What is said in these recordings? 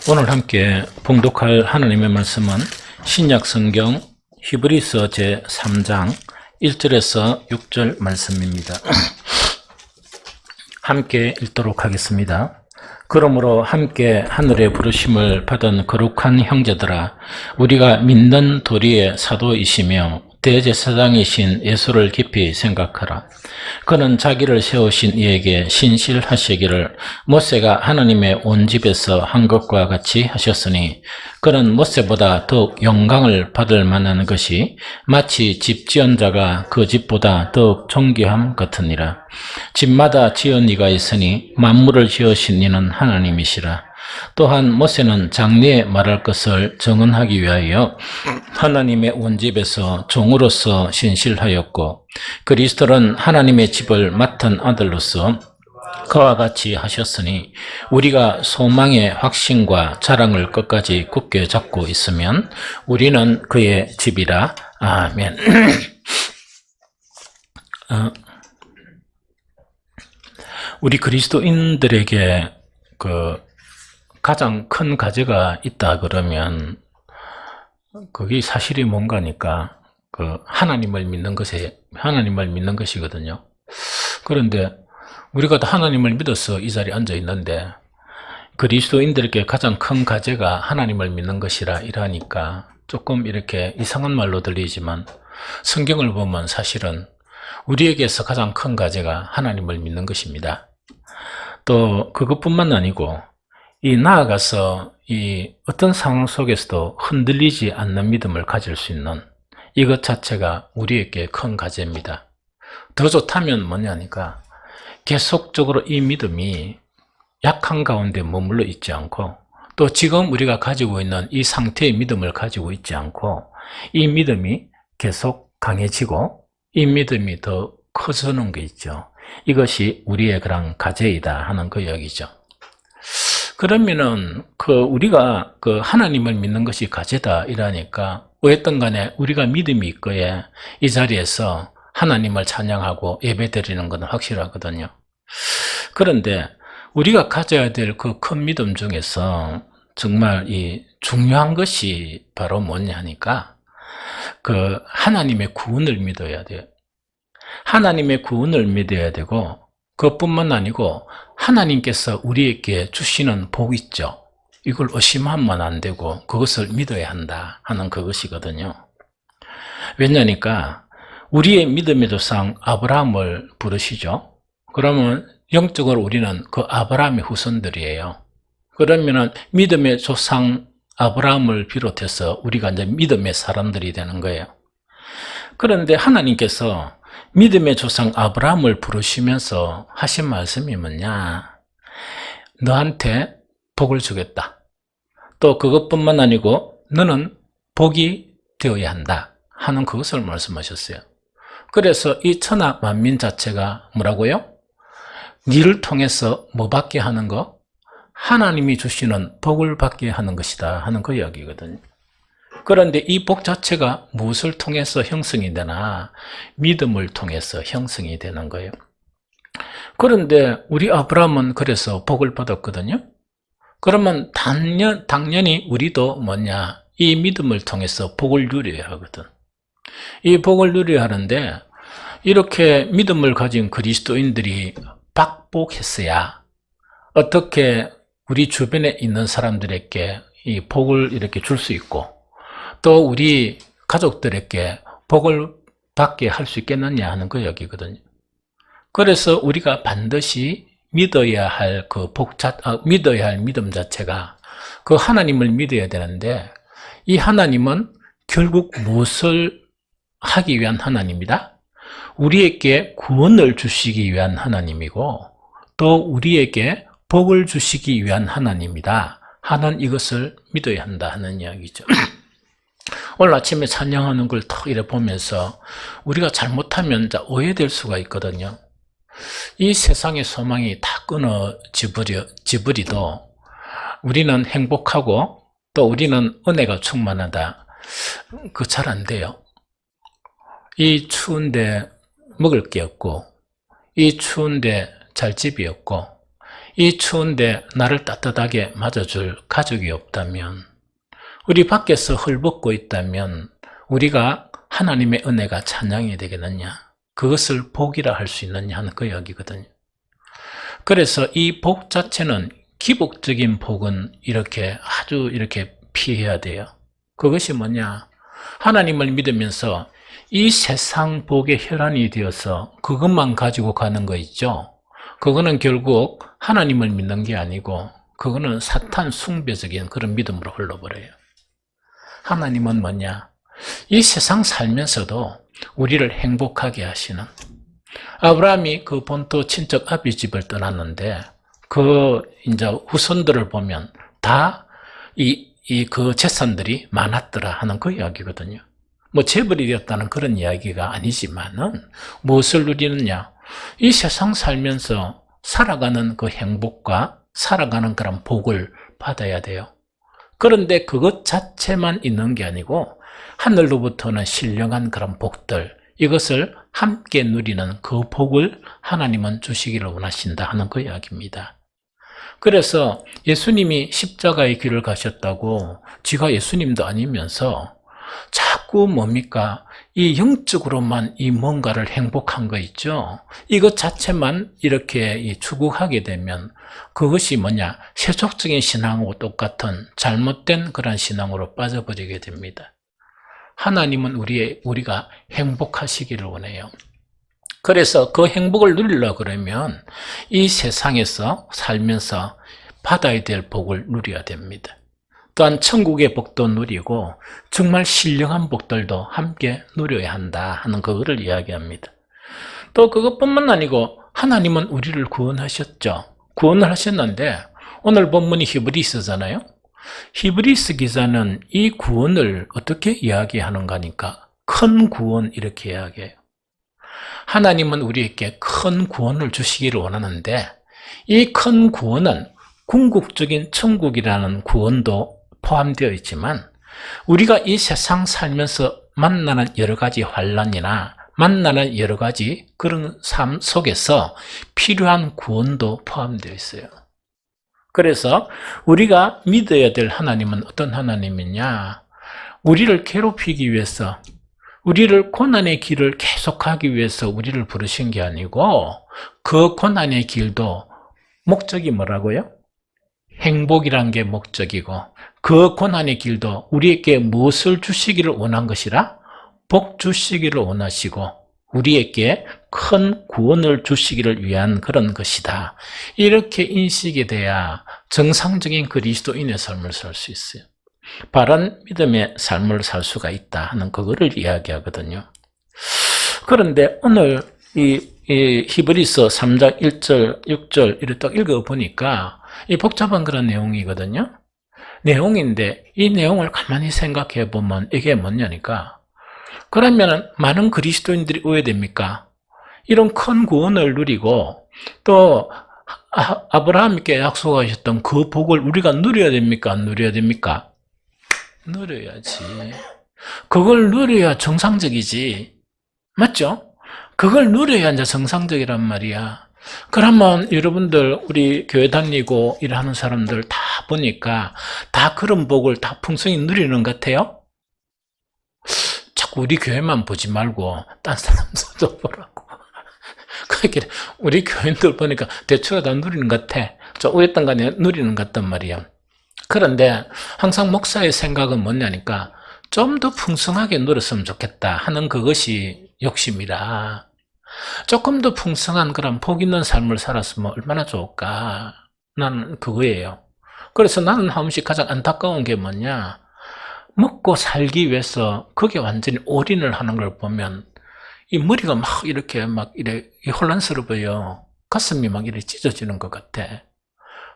오늘 함께 봉독할 하나님의 말씀은 신약 성경 히브리서 제3장 1절에서 6절 말씀입니다. 함께 읽도록 하겠습니다. 그러므로 함께 하늘의 부르심을 받은 거룩한 형제들아, 우리가 믿는 도리의 사도이시며 대제사장이신 예수를 깊이 생각하라. 그는 자기를 세우신 이에게 신실하시기를 모세가 하나님의 온 집에서 한 것과 같이 하셨으니, 그는 모세보다 더욱 영광을 받을 만한 것이 마치 집 지은 자가 그 집보다 더욱 존귀함 같으니라. 집마다 지은 이가 있으니 만물을 지으신 이는 하나님이시라. 또한 모세는 장래에 말할 것을 증언하기 위하여 하나님의 온 집에서 종으로서 신실하였고, 그리스도는 하나님의 집을 맡은 아들로서 그와 같이 하셨으니, 우리가 소망의 확신과 자랑을 끝까지 굳게 잡고 있으면 우리는 그의 집이라. 아멘. 우리 그리스도인들에게 가장 큰 과제가 있다 그러면 그게 사실이 뭔가니까 하나님을 믿는 것이거든요. 그런데 우리가 다 하나님을 믿어서 이 자리에 앉아 있는데, 그리스도인들에게 가장 큰 과제가 하나님을 믿는 것이라 이러니까 조금 이렇게 이상한 말로 들리지만, 성경을 보면 사실은 우리에게서 가장 큰 과제가 하나님을 믿는 것입니다. 또 그것뿐만 아니고 나아가서 어떤 상황 속에서도 흔들리지 않는 믿음을 가질 수 있는 이것 자체가 우리에게 큰 과제입니다. 더 좋다면 뭐냐니까, 계속적으로 이 믿음이 약한 가운데 머물러 있지 않고, 또 지금 우리가 가지고 있는 이 상태의 믿음을 가지고 있지 않고, 이 믿음이 계속 강해지고 이 믿음이 더 커지는 게 있죠. 이것이 우리의 그런 과제이다 하는 그 이야기죠. 그러면은 우리가 하나님을 믿는 것이 과제다 이러니까, 어쨌든 간에 우리가 믿음이 있거에 이 자리에서 하나님을 찬양하고 예배드리는 것은 확실하거든요. 그런데 우리가 가져야 될 그 큰 믿음 중에서 정말 중요한 것이 바로 뭐냐니까, 하나님의 구원을 믿어야 돼요. 하나님의 구원을 믿어야 되고, 그것뿐만 아니고 하나님께서 우리에게 주시는 복 있죠. 이걸 의심하면 안 되고 그것을 믿어야 한다 하는 그것이거든요. 왜냐니까 우리의 믿음의 조상 아브라함을 부르시죠. 그러면 영적으로 우리는 그 아브라함의 후손들이에요. 그러면은 믿음의 조상 아브라함을 비롯해서 우리가 이제 믿음의 사람들이 되는 거예요. 그런데 하나님께서 믿음의 조상 아브라함을 부르시면서 하신 말씀이 뭐냐, 너한테 복을 주겠다. 또 그것뿐만 아니고 너는 복이 되어야 한다 하는 그것을 말씀하셨어요. 그래서 이 천하 만민 자체가 뭐라고요? 니를 통해서 뭐 받게 하는 거? 하나님이 주시는 복을 받게 하는 것이다 하는 그 이야기거든요. 그런데 이 복 자체가 무엇을 통해서 형성이 되나? 믿음을 통해서 형성이 되는 거예요. 그런데 우리 아브라함은 그래서 복을 받았거든요. 그러면 당연히 우리도 뭐냐? 이 믿음을 통해서 복을 누려야 하거든. 이 복을 누려야 하는데, 이렇게 믿음을 가진 그리스도인들이 박복했어야 어떻게 우리 주변에 있는 사람들에게 이 복을 이렇게 줄 수 있고, 또 우리 가족들에게 복을 받게 할 수 있겠느냐 하는 그 얘기거든요. 그래서 우리가 반드시 믿어야 할 믿어야 할 믿음 자체가 하나님을 믿어야 되는데, 이 하나님은 결국 무엇을 하기 위한 하나님이다? 우리에게 구원을 주시기 위한 하나님이고, 또 우리에게 복을 주시기 위한 하나님이다 하는 이것을 믿어야 한다 하는 이야기죠. 오늘 아침에 찬양하는 걸 탁 이래 보면서 우리가 잘못하면 오해될 수가 있거든요. 이 세상의 소망이 다 끊어지버리도 우리는 행복하고 또 우리는 은혜가 충만하다, 그거 잘 안 돼요. 이 추운데 먹을 게 없고, 이 추운데 잘 집이 없고, 이 추운데 나를 따뜻하게 맞아줄 가족이 없다면, 우리 밖에서 헐벗고 있다면 우리가 하나님의 은혜가 찬양이 되겠느냐? 그것을 복이라 할 수 있느냐 하는 그 이야기거든요. 그래서 이 복 자체는, 기복적인 복은 이렇게 아주 이렇게 피해야 돼요. 그것이 뭐냐? 하나님을 믿으면서 이 세상 복의 혈안이 되어서 그것만 가지고 가는 거 있죠? 그거는 결국 하나님을 믿는 게 아니고 그거는 사탄 숭배적인 그런 믿음으로 흘러버려요. 하나님은 뭐냐? 이 세상 살면서도 우리를 행복하게 하시는, 아브라함이 그 본토 친척 아비 집을 떠났는데 그 이제 후손들을 보면 다 그 재산들이 많았더라 하는 그 이야기거든요. 뭐 재벌이 되었다는 그런 이야기가 아니지만은 무엇을 누리느냐? 이 세상 살면서 살아가는 그 행복과 살아가는 그런 복을 받아야 돼요. 그런데 그것 자체만 있는 게 아니고 하늘로부터는 신령한 그런 복들, 이것을 함께 누리는 그 복을 하나님은 주시기를 원하신다 하는 그 이야기입니다. 그래서 예수님이 십자가의 길을 가셨다고 지가 예수님도 아니면서 자꾸 뭡니까? 이 영적으로만 이 뭔가를 행복한 거 있죠? 이것 자체만 이렇게 추구하게 되면 그것이 뭐냐? 세속적인 신앙하고 똑같은 잘못된 그런 신앙으로 빠져버리게 됩니다. 하나님은 우리가 행복하시기를 원해요. 그래서 그 행복을 누리려고 그러면 이 세상에서 살면서 받아야 될 복을 누려야 됩니다. 또한 천국의 복도 누리고 정말 신령한 복들도 함께 누려야 한다 하는 그거를 이야기합니다. 또 그것뿐만 아니고 하나님은 우리를 구원하셨죠. 구원을 하셨는데 오늘 본문이 히브리서잖아요. 히브리서 기자는 이 구원을 어떻게 이야기하는가 하니까 큰 구원 이렇게 이야기해요. 하나님은 우리에게 큰 구원을 주시기를 원하는데 이 큰 구원은 궁극적인 천국이라는 구원도 포함되어 있지만 우리가 이 세상 살면서 만나는 여러 가지 환난이나 만나는 여러 가지 그런 삶 속에서 필요한 구원도 포함되어 있어요. 그래서 우리가 믿어야 될 하나님은 어떤 하나님이냐? 우리를 괴롭히기 위해서, 우리를 고난의 길을 계속하기 위해서 우리를 부르신 게 아니고 그 고난의 길도 목적이 뭐라고요? 행복이란 게 목적이고 그 고난의 길도 우리에게 무엇을 주시기를 원한 것이라? 복 주시기를 원하시고 우리에게 큰 구원을 주시기를 위한 그런 것이다. 이렇게 인식이 돼야 정상적인 그리스도인의 삶을 살 수 있어요. 바른 믿음의 삶을 살 수가 있다 하는 그거를 이야기하거든요. 그런데 오늘 이 히브리서 3장 1절, 6절 이렇게 딱 읽어보니까 이 복잡한 그런 내용이거든요. 내용인데 이 내용을 가만히 생각해 보면 이게 뭐냐니까, 그러면 많은 그리스도인들이 오해됩니까? 이런 큰 구원을 누리고 또 아브라함께 약속하셨던 그 복을 우리가 누려야 됩니까? 안 누려야 됩니까? 누려야지. 그걸 누려야 정상적이지. 맞죠? 그걸 누려야 이제 정상적이란 말이야. 그러면 여러분들 우리 교회 다니고 일하는 사람들 다 보니까 다 그런 복을 다 풍성히 누리는 것 같아요? 자꾸 우리 교회만 보지 말고 딴 사람들도 보라고. 그렇게 우리 교인들 보니까 대충 다 누리는 것 같아. 저 어쨌든 간에 누리는 것 같단 말이야. 그런데 항상 목사의 생각은 뭐냐니까 좀 더 풍성하게 누렸으면 좋겠다 하는 그것이 욕심이라. 조금 더 풍성한 그런 복 있는 삶을 살았으면 얼마나 좋을까. 나는 그거예요. 그래서 나는 한 번씩 가장 안타까운 게 뭐냐, 먹고 살기 위해서 그게 완전히 올인을 하는 걸 보면 이 머리가 막 이렇게 혼란스러워요. 가슴이 막 이렇게 찢어지는 것 같아.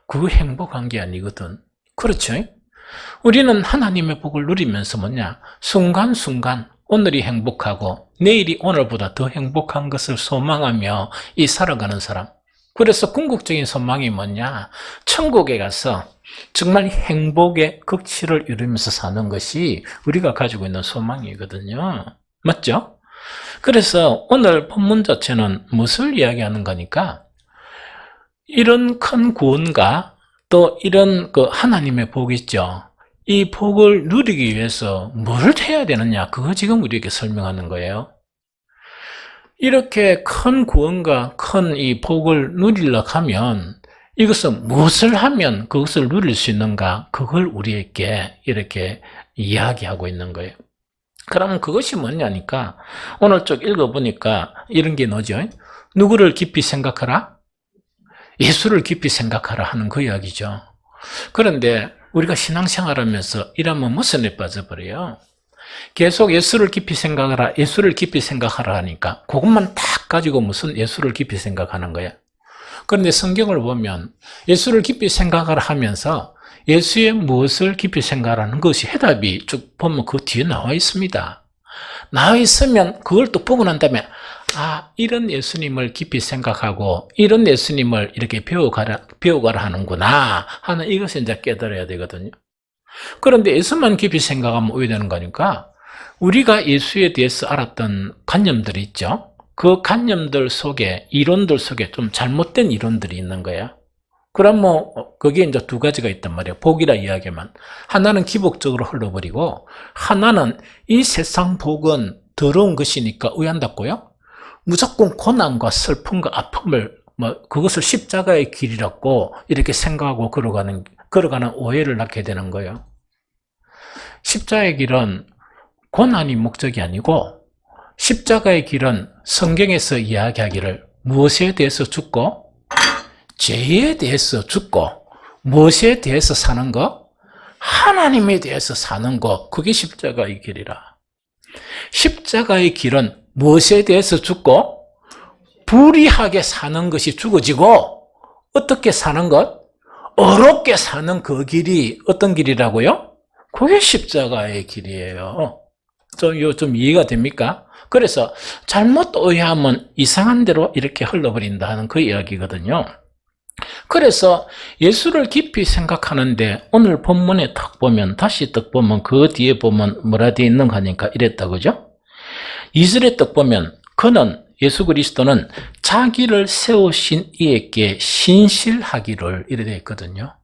그거 행복한 게 아니거든. 그렇죠? 우리는 하나님의 복을 누리면서 뭐냐, 순간순간 오늘이 행복하고 내일이 오늘보다 더 행복한 것을 소망하며 이 살아가는 사람. 그래서 궁극적인 소망이 뭐냐, 천국에 가서 정말 행복의 극치를 이루면서 사는 것이 우리가 가지고 있는 소망이거든요. 맞죠? 그래서 오늘 본문 자체는 무엇을 이야기하는 거니까 이런 큰 구원과 또 이런 그 하나님의 복 있죠. 이 복을 누리기 위해서 뭘 해야 되느냐? 그거 지금 우리에게 설명하는 거예요. 이렇게 큰 구원과 큰 이 복을 누리려고 하면 이것은 무엇을 하면 그것을 누릴 수 있는가? 그걸 우리에게 이렇게 이야기하고 있는 거예요. 그러면 그것이 뭐냐니까 오늘 쭉 읽어보니까 이런 게 뭐죠? 누구를 깊이 생각하라? 예수를 깊이 생각하라 하는 그 이야기죠. 그런데 우리가 신앙생활하면서 이러면 모순에 빠져버려요. 계속 예수를 깊이 생각하라, 예수를 깊이 생각하라 하니까 그것만 딱 가지고 무슨 예수를 깊이 생각하는 거야. 그런데 성경을 보면 예수를 깊이 생각하라 하면서 예수의 무엇을 깊이 생각하라는 것이 해답이 쭉 보면 그 뒤에 나와 있습니다. 나와 있으면 그걸 또 보고 난 다음에 이런 예수님을 깊이 생각하고 이런 예수님을 이렇게 배워가라 하는구나 하는 이것을 이제 깨달아야 되거든요. 그런데 예수만 깊이 생각하면 오해 되는 거니까 우리가 예수에 대해서 알았던 관념들이 있죠. 그 관념들 속에, 이론들 속에 좀 잘못된 이론들이 있는 거예요. 그럼 거기에 이제 두 가지가 있단 말이에요. 복이라 이야기만. 하나는 기복적으로 흘러버리고, 하나는 이 세상 복은 더러운 것이니까 의한답고요. 무조건 고난과 슬픔과 아픔을, 그것을 십자가의 길이라고 이렇게 생각하고 걸어가는 오해를 낳게 되는 거예요. 십자가의 길은 고난이 목적이 아니고, 십자가의 길은 성경에서 이야기하기를 무엇에 대해서 죽고 죄에 대해서 죽고 무엇에 대해서 사는 것? 하나님에 대해서 사는 것. 그게 십자가의 길이라. 십자가의 길은 무엇에 대해서 죽고 불의하게 사는 것이 죽어지고 어떻게 사는 것? 어렵게 사는 그 길이 어떤 길이라고요? 그게 십자가의 길이에요. 좀 이해가 됩니까? 그래서 잘못 오해하면 이상한 대로 이렇게 흘러버린다 하는 그 이야기거든요. 그래서 예수를 깊이 생각하는데 오늘 본문에 딱 보면 다시 딱 보면 그 뒤에 보면 뭐라 되어 있는가 하니까 이랬다 그죠? 2절에 딱 보면 그는 예수 그리스도는 자기를 세우신 이에게 신실하기를 이래 되어 있거든요.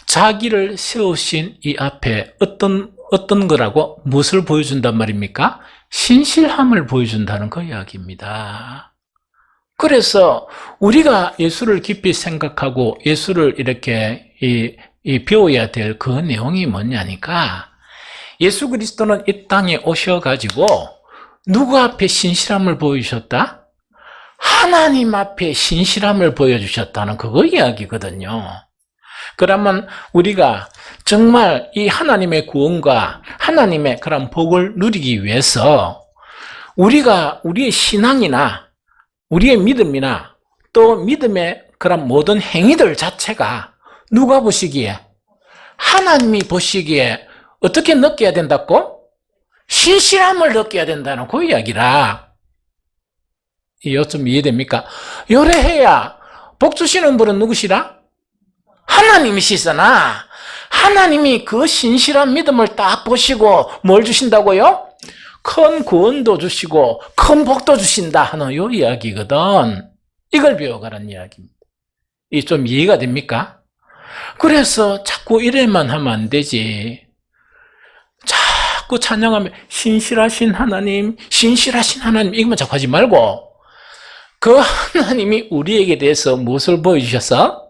자기를 세우신 이 앞에 어떤 거라고 무엇을 보여준단 말입니까? 신실함을 보여준다는 그 이야기입니다. 그래서 우리가 예수를 깊이 생각하고 예수를 이렇게 배워야 될 그 내용이 뭐냐니까 예수 그리스도는 이 땅에 오셔가지고 누구 앞에 신실함을 보여주셨다? 하나님 앞에 신실함을 보여주셨다는 그거 이야기거든요. 그러면 우리가 정말 이 하나님의 구원과 하나님의 그런 복을 누리기 위해서 우리가 우리의 신앙이나 우리의 믿음이나 또 믿음의 그런 모든 행위들 자체가 누가 보시기에? 하나님이 보시기에 어떻게 느껴야 된다고? 신실함을 느껴야 된다는 그 이야기라. 이거 좀 이해됩니까? 요래해야 복 주시는 분은 누구시라? 하나님이시잖아. 하나님이 그 신실한 믿음을 딱 보시고 뭘 주신다고요? 큰 구원도 주시고 큰 복도 주신다 하는 요 이야기거든. 이걸 배워가라는 이야기입니다. 이 좀 이해가 됩니까? 그래서 자꾸 이래만 하면 안 되지. 자꾸 찬양하면 신실하신 하나님 이것만 자꾸 하지 말고 그 하나님이 우리에게 대해서 무엇을 보여주셔서?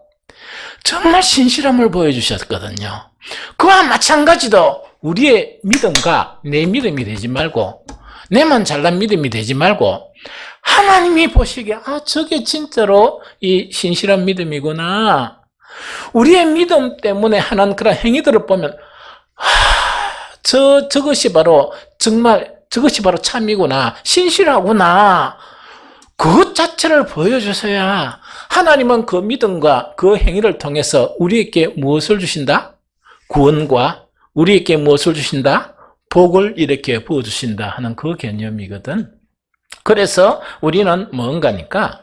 정말 신실함을 보여주셨거든요. 그와 마찬가지로 우리의 믿음과 내 믿음이 되지 말고 내만 잘난 믿음이 되지 말고 하나님이 보시기에 저게 진짜로 이 신실한 믿음이구나. 우리의 믿음 때문에 하는 그런 행위들을 보면 저것이 바로 정말 저것이 바로 참이구나. 신실하구나. 그것 자체를 보여주셔야 하나님은 그 믿음과 그 행위를 통해서 우리에게 무엇을 주신다? 구원과 우리에게 무엇을 주신다? 복을 이렇게 부어주신다 하는 그 개념이거든. 그래서 우리는 뭔가니까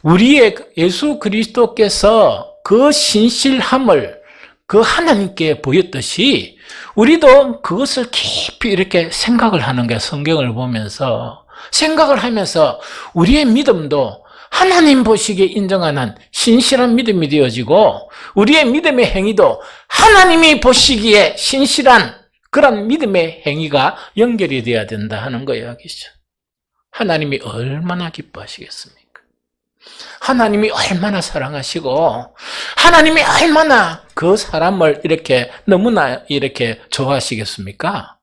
우리의 예수 그리스도께서 그 신실함을 그 하나님께 보였듯이 우리도 그것을 깊이 이렇게 생각을 하는 게 성경을 보면서 생각을 하면서 우리의 믿음도 하나님 보시기에 인정하는 신실한 믿음이 되어지고 우리의 믿음의 행위도 하나님이 보시기에 신실한 그런 믿음의 행위가 연결이 되어야 된다 하는 거 이야기죠. 하나님이 얼마나 기뻐하시겠습니까? 하나님이 얼마나 사랑하시고 하나님이 얼마나 그 사람을 이렇게 너무나 이렇게 좋아하시겠습니까?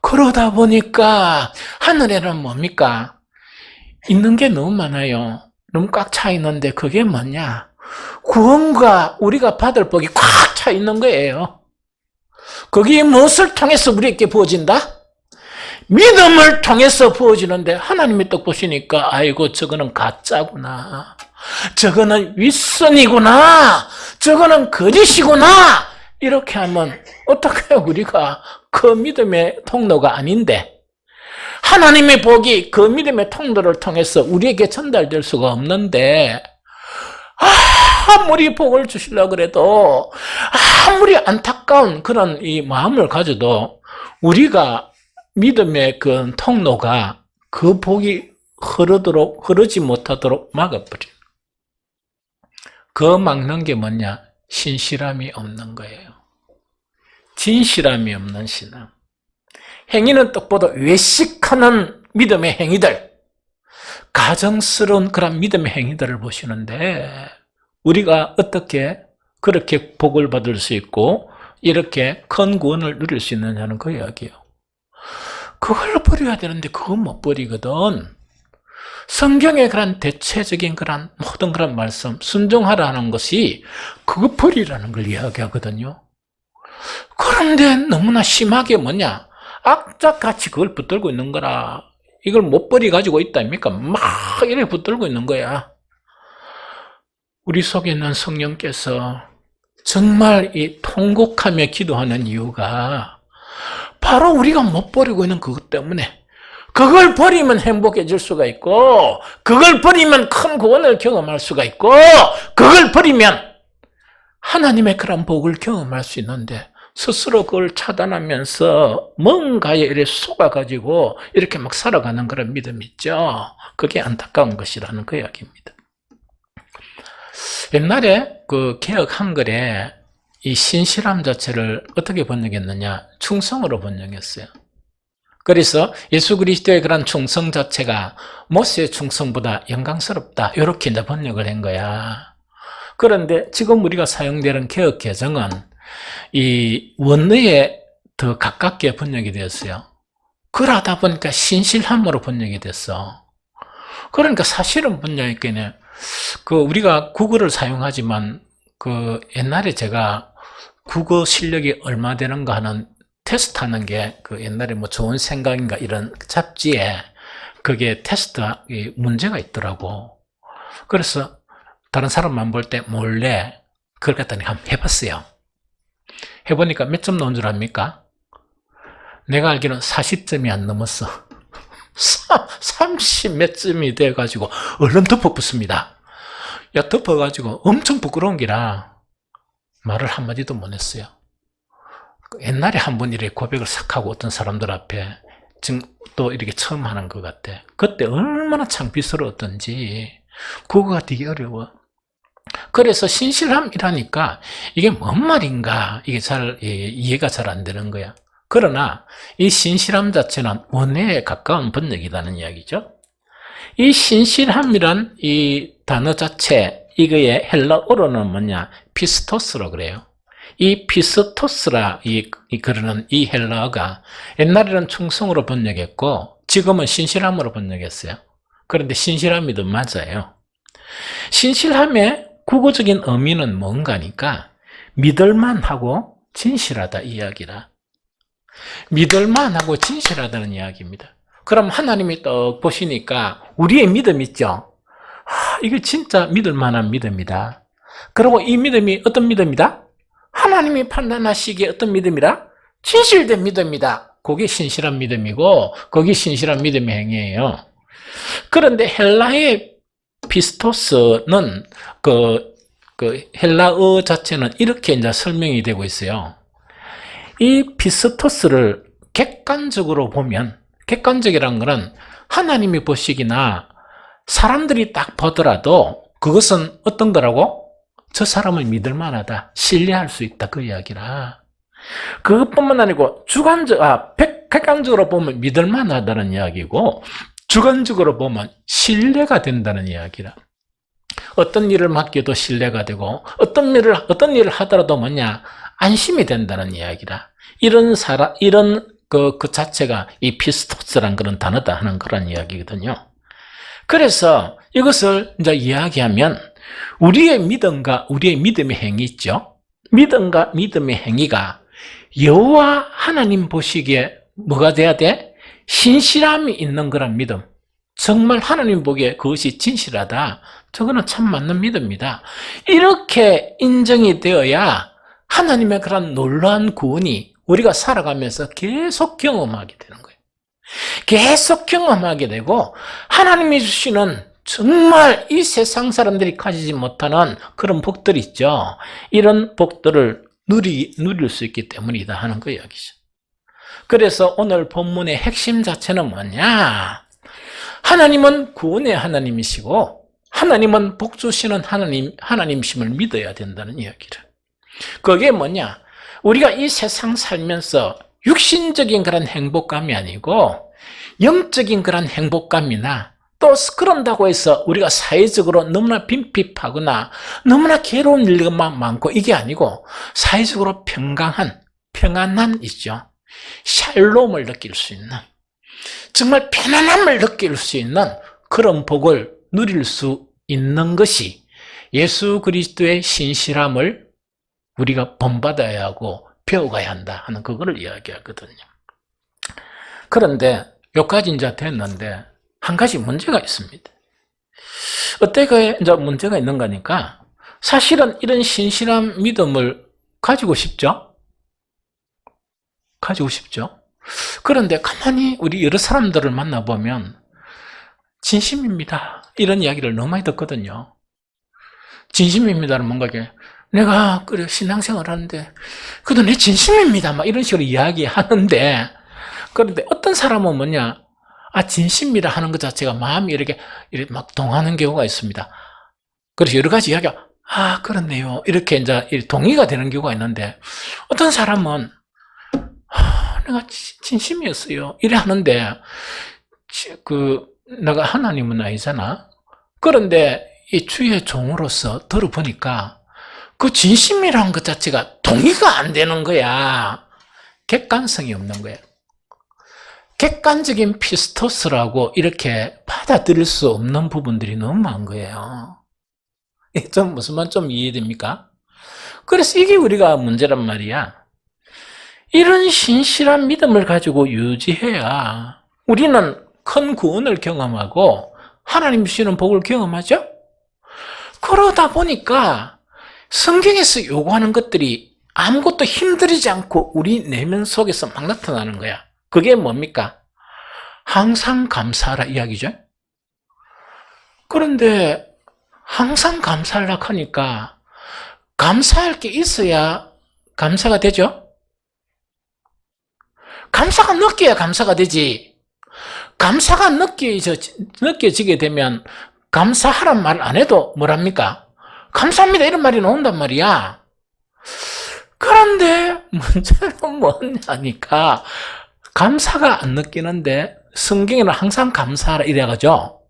그러다 보니까 하늘에는 뭡니까? 있는 게 너무 많아요. 너무 꽉 차 있는데 그게 뭐냐? 구원과 우리가 받을 복이 꽉 차 있는 거예요. 거기에 무엇을 통해서 우리에게 부어진다? 믿음을 통해서 부어지는데 하나님이 딱 보시니까 아이고 저거는 가짜구나. 저거는 윗선이구나. 저거는 거짓이구나. 이렇게 하면 어떻게 우리가 그 믿음의 통로가 아닌데 하나님의 복이 그 믿음의 통로를 통해서 우리에게 전달될 수가 없는데 아무리 복을 주시려고 그래도 아무리 안타까운 그런 이 마음을 가져도 우리가 믿음의 그 통로가 그 복이 흐르지 못하도록 막아버려요. 그 막는 게 뭐냐? 신실함이 없는 거예요. 진실함이 없는 신앙. 행위는 떡보다 외식하는 믿음의 행위들, 가정스러운 그런 믿음의 행위들을 보시는데 우리가 어떻게 그렇게 복을 받을 수 있고 이렇게 큰 구원을 누릴 수 있느냐는 그 이야기예요. 그걸 버려야 되는데 그건 못 버리거든. 성경의 그런 대체적인 그런 모든 그런 말씀, 순종하라는 것이 그거 버리라는 걸 이야기하거든요. 그런데 너무나 심하게 뭐냐? 악착같이 그걸 붙들고 있는 거라. 이걸 못 버리 가지고 있다니까 막 이렇게 붙들고 있는 거야. 우리 속에 있는 성령께서 정말 이 통곡하며 기도하는 이유가 바로 우리가 못 버리고 있는 그것 때문에 그걸 버리면 행복해질 수가 있고 그걸 버리면 큰 구원을 경험할 수가 있고 그걸 버리면 하나님의 그런 복을 경험할 수 있는데 스스로 그걸 차단하면서 뭔가에 이렇게 속아가지고 이렇게 막 살아가는 그런 믿음 있죠. 그게 안타까운 것이라는 그 이야기입니다. 옛날에 그 개역 한글에 이 신실함 자체를 어떻게 번역했느냐? 충성으로 번역했어요. 그래서 예수 그리스도의 그런 충성 자체가 모세의 충성보다 영광스럽다. 이렇게 이제 번역을 한 거야. 그런데 지금 우리가 사용되는 개역 개정은 이 원어에 더 가깝게 번역이 되었어요. 그러다 보니까 신실함으로 번역이 됐어. 그러니까 사실은 번역에는 그 우리가 국어를 사용하지만 그 옛날에 제가 국어 실력이 얼마 되는가 하는 테스트 하는 게 그 옛날에 뭐 좋은 생각인가 이런 잡지에 그게 테스트 문제가 있더라고. 그래서 다른 사람만 볼 때 몰래 그걸 갖다 한번 해봤어요. 해보니까 몇 점 나온 줄 압니까? 내가 알기로는 40점이 안 넘었어. 30 몇 점이 돼가지고 얼른 덮어붙습니다. 야, 덮어가지고 엄청 부끄러운 기라 말을 한마디도 못 했어요. 옛날에 한 번 이렇게 고백을 싹 하고 어떤 사람들 앞에 지금 또 이렇게 처음 하는 것 같아. 그때 얼마나 창피스러웠던지 그거가 되게 어려워. 그래서 신실함이라니까 이게 뭔 말인가 이게 잘 이해가 잘 안 되는 거야. 그러나 이 신실함 자체는 원어에 가까운 번역이라는 이야기죠. 이 신실함이란 이 단어 자체 이거의 헬라어로는 뭐냐? 피스토스로 그래요. 이 피스토스라 그러는 이 헬라어가 옛날에는 충성으로 번역했고 지금은 신실함으로 번역했어요. 그런데 신실함이 더 맞아요. 신실함의 국어적인 의미는 뭔가니까 믿을만하고 진실하다 이야기라. 믿을만하고 진실하다는 이야기입니다. 그럼 하나님이 또 보시니까 우리의 믿음 있죠? 이게 진짜 믿을만한 믿음이다. 그리고 이 믿음이 어떤 믿음이다? 하나님이 판단하시기에 어떤 믿음이라? 진실된 믿음이다. 그게 신실한 믿음이고 그게 신실한 믿음의 행위예요. 그런데 헬라의 피스토스는 그 헬라어 자체는 이렇게 이제 설명이 되고 있어요. 이 피스토스를 객관적으로 보면 객관적이라는 것은 하나님이 보시기나 사람들이 딱 보더라도 그것은 어떤 거라고? 저 사람을 믿을 만하다, 신뢰할 수 있다, 그 이야기라. 그것뿐만 아니고 객관적으로 보면 믿을 만하다는 이야기고, 주관적으로 보면 신뢰가 된다는 이야기라. 어떤 일을 맡겨도 신뢰가 되고, 어떤 일을 하더라도 뭐냐, 안심이 된다는 이야기라. 이런 그 자체가 이 피스토스란 그런 단어다 하는 그런 이야기거든요. 그래서 이것을 이제 이야기하면 우리의 믿음과 우리의 믿음의 행위 있죠. 믿음과 믿음의 행위가 여호와 하나님 보시기에 뭐가 돼야 돼? 신실함이 있는 그런 믿음. 정말 하나님 보기에 그것이 진실하다. 저거는 참 맞는 믿음이다. 이렇게 인정이 되어야 하나님의 그런 놀라운 구원이 우리가 살아가면서 계속 경험하게 되는 거예요. 계속 경험하게 되고, 하나님이 주시는 정말 이 세상 사람들이 가지지 못하는 그런 복들 있죠. 이런 복들을 누릴 수 있기 때문이다 하는 그 이야기죠. 그래서 오늘 본문의 핵심 자체는 뭐냐? 하나님은 구원의 하나님이시고 하나님은 복 주시는 하나님이심을 믿어야 된다는 이야기를. 그게 뭐냐? 우리가 이 세상 살면서 육신적인 그런 행복감이 아니고 영적인 그런 행복감이나, 또 그런다고 해서 우리가 사회적으로 너무나 빈핍하거나 너무나 괴로운 일만 많고 이게 아니고 사회적으로 평안한 있죠. 샬롬을 느낄 수 있는, 정말 편안함을 느낄 수 있는 그런 복을 누릴 수 있는 것이 예수 그리스도의 신실함을 우리가 본받아야 하고 배워가야 한다 하는 그거를 이야기하거든요. 그런데 여기까지 이제 됐는데 한 가지 문제가 있습니다. 어떻게 이제 문제가 있는 거니까, 사실은 이런 신실한 믿음을 가지고 싶죠? 그런데 가만히 우리 여러 사람들을 만나보면 진심입니다, 이런 이야기를 너무 많이 듣거든요. 진심입니다는 뭔가 이게, 내가 그래 신앙생활 하는데 그래도 내 진심입니다 막 이런 식으로 이야기하는데, 그런데 어떤 사람은 뭐냐, 진심이라 하는 것 자체가 마음이 이렇게 막 동하는 경우가 있습니다. 그래서 여러 가지 이야기가, 그렇네요, 이렇게 이제 동의가 되는 경우가 있는데, 어떤 사람은 내가 진심이었어요 이래 하는데, 내가 하나님은 아니잖아. 그런데 이 주의 종으로서 들어보니까 그 진심이라는 것 자체가 동의가 안 되는 거야. 객관성이 없는 거야. 객관적인 피스토스라고 이렇게 받아들일 수 없는 부분들이 너무 많은 거예요. 좀 무슨 말 좀 이해됩니까? 그래서 이게 우리가 문제란 말이야. 이런 신실한 믿음을 가지고 유지해야 우리는 큰 구원을 경험하고 하나님 주시는 복을 경험하죠? 그러다 보니까 성경에서 요구하는 것들이 아무것도 힘들이지 않고 우리 내면 속에서 막 나타나는 거야. 그게 뭡니까? 항상 감사하라 이야기죠. 그런데 항상 감사하라 하니까 감사할 게 있어야 감사가 되죠? 감사가 느껴야 감사가 되지. 감사가 느껴지게 되면 감사하란 말 안 해도 뭐랍니까? 감사합니다 이런 말이 나온단 말이야. 그런데 문제는 뭐냐니까, 감사가 안 느끼는데 성경에는 항상 감사하라 이래가죠.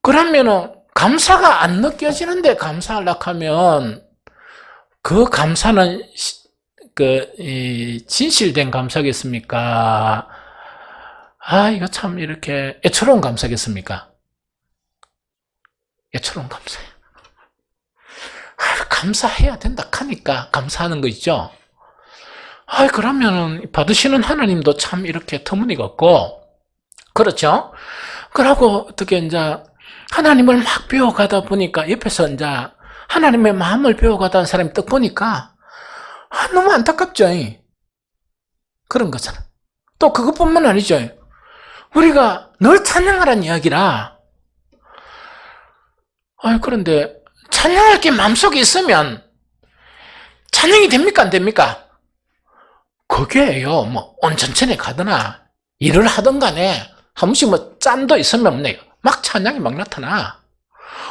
그러면은 감사가 안 느껴지는데 감사하려고 하면 그 감사는 진실된 감사겠습니까? 이거 참 이렇게 애처로운 감사겠습니까? 애처로운 감사예요. 감사해야 된다 하니까 감사하는 거 있죠? 그러면은 받으시는 하나님도 참 이렇게 터무니가 없고, 그렇죠? 그러고 어떻게 이제 하나님을 막 배워가다 보니까 옆에서 이제 하나님의 마음을 배워가다 사람이 딱 보니까 너무 안타깝죠? 그런 거잖아. 또 그것뿐만 아니죠. 우리가 늘 찬양하라는 이야기라. 그런데 찬양할 게 마음속에 있으면 찬양이 됩니까? 안 됩니까? 그게요, 온천천에 가거나 일을 하든 간에 한 번씩 짬도 있으면 없네요. 막 찬양이 막 나타나.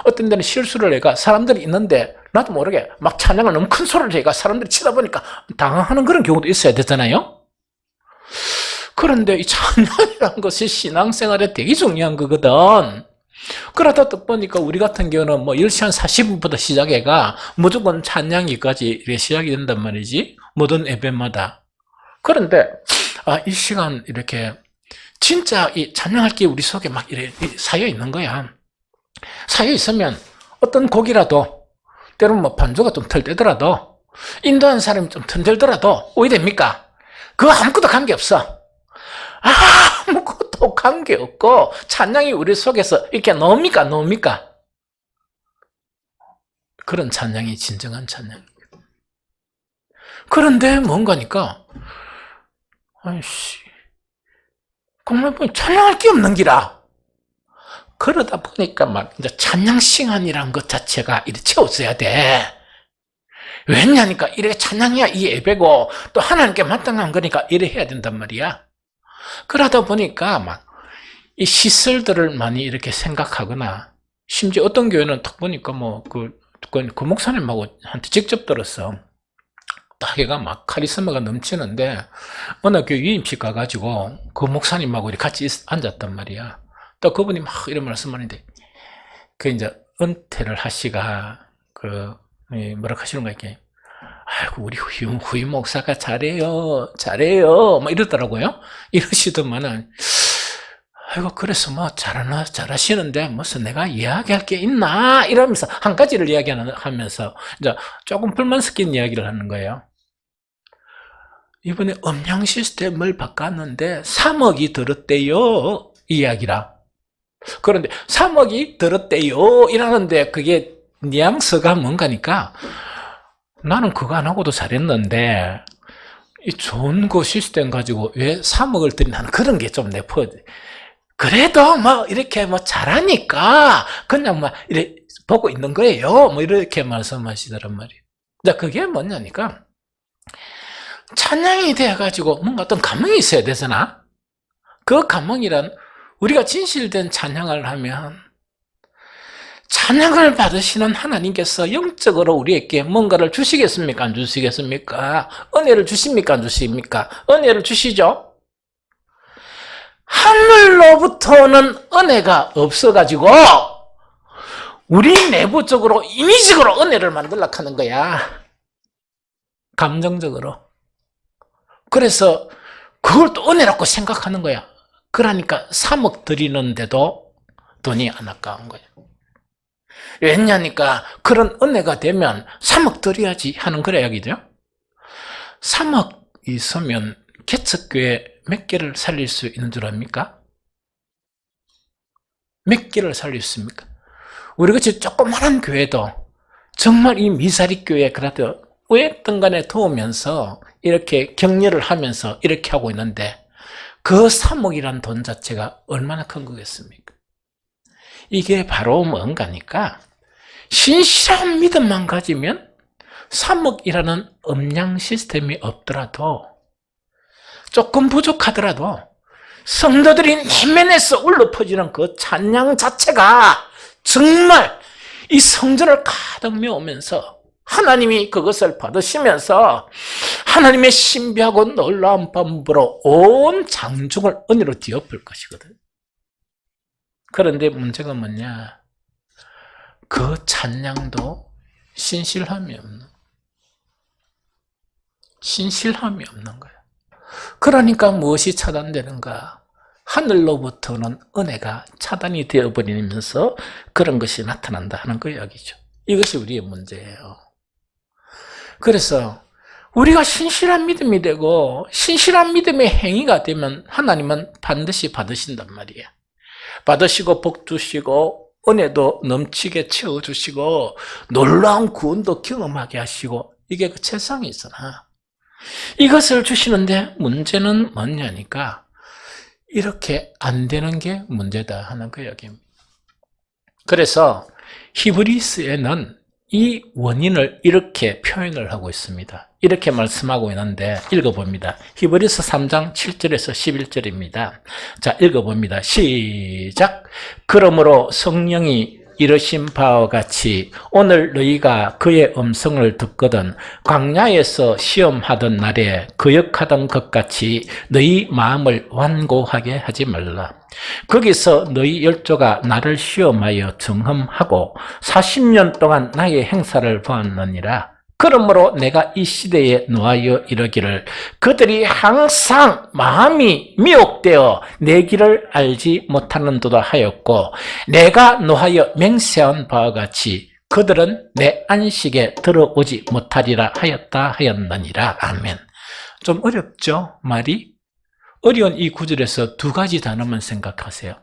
어떤 데는 실수를 해가 사람들이 있는데 나도 모르게 막 찬양을 너무 큰 소리를 해가 사람들이 치다 보니까 당황하는 그런 경우도 있어야 되잖아요. 그런데 이 찬양이라는 것이 신앙생활에 되게 중요한 거거든. 그러다 보니까 우리 같은 경우는 뭐 10시 한 40분부터 시작해가 무조건 찬양기까지 이렇게 시작이 된단 말이지. 모든 예배마다. 그런데 이 시간 이렇게 진짜 이 찬양할 게 우리 속에 막 이렇게 쌓여 있는 거야. 쌓여 있으면 어떤 곡이라도 때로는 뭐 반주가 좀 덜되더라도 인도하는 사람이 좀 덜들더라도 왜 됩니까? 그거 아무것도 관계없어. 아무것도 관계없고 찬양이 우리 속에서 이렇게 나옵니까? 그런 찬양이 진정한 찬양입니다. 그런데 뭔가니까 정말 찬양할 게 없는 기라. 그러다 보니까 막 이제 찬양 시간이란 것 자체가 이렇게 채워져야 돼. 왜냐니까 이렇게 찬양해야 이 예배고 또 하나님께 마땅한 거니까 이래 해야 된단 말이야. 그러다 보니까 막 이 시설들을 많이 이렇게 생각하거나 심지어 어떤 교회는 딱 보니까 뭐 그 목사님하고 한테 직접 들었어. 딱 얘가 막 카리스마가 넘치는데 어느 교회 유임식 가가지고 그 목사님하고 같이 앉았단 말이야. 또 그분이 막 이런 말씀하는데 그 이제 은퇴를 하시가 뭐라 하시는 거야 이렇게. 아이고 우리 후임 목사가 잘해요 막 이러더라고요. 이러시더만은 아이고 그래서 뭐 잘하시는데 무슨 내가 이야기할 게 있나 이러면서 한 가지를 이야기하면서 이제 조금 불만 섞인 이야기를 하는 거예요. 이번에 음량 시스템을 바꿨는데 3억이 들었대요 이 이야기라. 그런데 3억이 들었대요 이러는데 그게 뉘앙스가 뭔가니까 나는 그거 안 하고도 잘했는데 이 좋은 거 시스템 가지고 왜 3억을 들이나는 그런 게 좀 내포. 그래도 뭐 이렇게 뭐 잘하니까 그냥 뭐 이렇게 보고 있는 거예요. 뭐 이렇게 말씀하시더란 말이에요. 그게 뭐냐니까 찬양이 돼가지고 뭔가 어떤 감흥이 있어야 되잖아. 그 감흥이란 우리가 진실된 찬양을 하면 찬양을 받으시는 하나님께서 영적으로 우리에게 뭔가를 주시겠습니까? 안 주시겠습니까? 은혜를 주십니까? 안 주십니까? 은혜를 주시죠? 하늘로부터는 은혜가 없어가지고 우리 내부적으로 인위적으로 은혜를 만들려고 하는 거야. 감정적으로. 그래서 그걸 또 은혜라고 생각하는 거야. 그러니까 3억 드리는데도 돈이 안 아까운 거야. 왜냐니까 그런 은혜가 되면 3억 드려야지 하는 그런 이야기죠. 3억 있으면 개척교회 몇 개를 살릴 수 있는 줄 압니까? 몇 개를 살릴 수 있습니까? 우리같이 조그마한 교회도 정말 이 미사리 교회 그래도 어떤 간에 도우면서 이렇게 격려를 하면서 이렇게 하고 있는데 그 3억이란 돈 자체가 얼마나 큰 거겠습니까? 이게 바로 뭔가니까 신실한 믿음만 가지면 3억이라는 음량 시스템이 없더라도 조금 부족하더라도 성도들이 내면에서 울려 퍼지는 그 찬양 자체가 정말 이 성전을 가득 메우면서 하나님이 그것을 받으시면서 하나님의 신비하고 놀라운 방법으로 온 장중을 은혜로 뒤엎을 것이거든. 그런데 문제가 뭐냐? 그 찬양도 신실함이 없는 거야. 그러니까 무엇이 차단되는가? 하늘로부터는 은혜가 차단이 되어버리면서 그런 것이 나타난다 하는 그 이야기죠. 이것이 우리의 문제예요. 그래서 우리가 신실한 믿음이 되고 신실한 믿음의 행위가 되면 하나님은 반드시 받으신단 말이야. 받으시고 복 주시고 은혜도 넘치게 채워주시고 놀라운 구원도 경험하게 하시고 이게 그 세상이잖아. 이것을 주시는데 문제는 뭐냐니까 이렇게 안 되는 게 문제다 하는 그 이야기입니다. 그래서 히브리서에는 이 원인을 이렇게 표현을 하고 있습니다. 이렇게 말씀하고 있는데 읽어봅니다. 히브리서 3장 7절에서 11절입니다. 자, 읽어봅니다. 시작. 그러므로 성령이 이르신 바와 같이 오늘 너희가 그의 음성을 듣거든 광야에서 시험하던 날에 거역하던 것 같이 너희 마음을 완고하게 하지 말라. 거기서 너희 열조가 나를 시험하여 정험하고 40년 동안 나의 행사를 보았느니라. 그러므로 내가 이 시대에 노하여 이르기를 그들이 항상 마음이 미혹되어 내 길을 알지 못하는도다 하였고 내가 노하여 맹세한 바와 같이 그들은 내 안식에 들어오지 못하리라 하였다 하였느니라. 아멘. 좀 어렵죠? 말이? 어려운 이 구절에서 두 가지 단어만 생각하세요.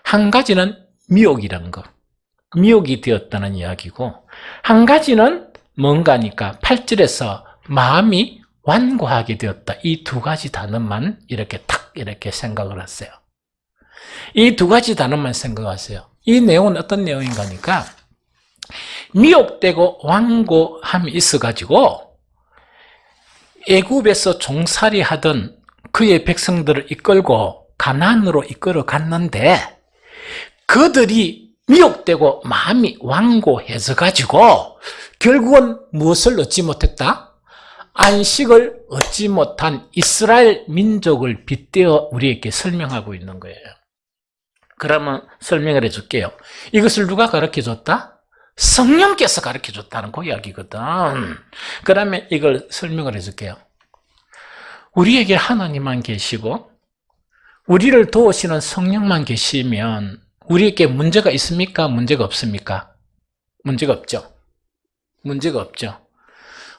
한 가지는 미혹이란 거. 미혹이 되었다는 이야기고 한 가지는 뭔가니까 8절에서 마음이 완고하게 되었다. 이 두 가지 단어만 이렇게 탁 이렇게 생각을 하세요. 이 두 가지 단어만 생각하세요. 이 내용은 어떤 내용인가니까 미혹되고 완고함이 있어가지고 애굽에서 종살이 하던 그의 백성들을 이끌고 가나안으로 이끌어 갔는데 그들이 미혹되고 마음이 완고해져 가지고 결국은 무엇을 얻지 못했다? 안식을 얻지 못한 이스라엘 민족을 빗대어 우리에게 설명하고 있는 거예요. 그러면 설명을 해줄게요. 이것을 누가 가르쳐줬다? 성령께서 가르쳐줬다는 그 이야기거든. 그러면 이걸 설명을 해줄게요. 우리에게 하나님만 계시고 우리를 도우시는 성령만 계시면 우리에게 문제가 있습니까? 문제가 없습니까? 문제가 없죠. 문제가 없죠.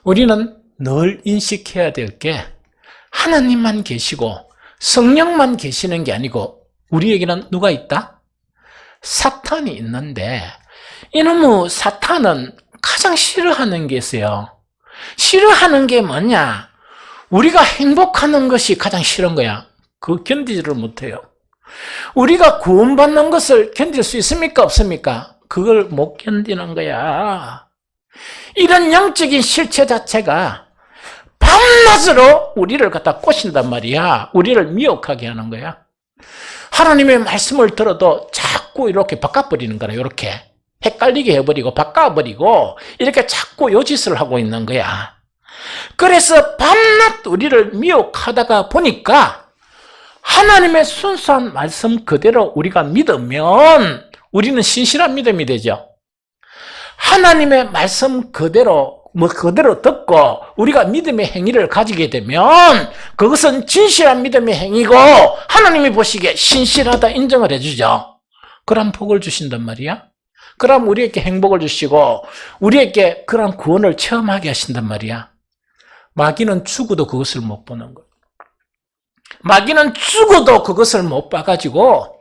우리는 늘 인식해야 될 게 하나님만 계시고 성령만 계시는 게 아니고 우리에게는 누가 있다? 사탄이 있는데 이놈의 사탄은 가장 싫어하는 게 있어요. 싫어하는 게 뭐냐? 우리가 행복하는 것이 가장 싫은 거야. 그거 견디지를 못해요. 우리가 구원받는 것을 견딜 수 있습니까? 없습니까? 그걸 못 견디는 거야. 이런 영적인 실체 자체가 밤낮으로 우리를 갖다 꼬신단 말이야. 우리를 미혹하게 하는 거야. 하나님의 말씀을 들어도 자꾸 이렇게 바꿔버리는 거야. 이렇게 헷갈리게 해버리고 바꿔버리고 이렇게 자꾸 요짓을 하고 있는 거야. 그래서 밤낮 우리를 미혹하다가 보니까 하나님의 순수한 말씀 그대로 우리가 믿으면 우리는 신실한 믿음이 되죠. 하나님의 말씀 그대로 듣고 우리가 믿음의 행위를 가지게 되면 그것은 진실한 믿음의 행위고 하나님이 보시기에 신실하다 인정을 해주죠. 그럼 복을 주신단 말이야. 그럼 우리에게 행복을 주시고 우리에게 그런 구원을 체험하게 하신단 말이야. 마귀는 죽어도 그것을 못 보는 거예요. 마귀는 죽어도 그것을 못 봐가지고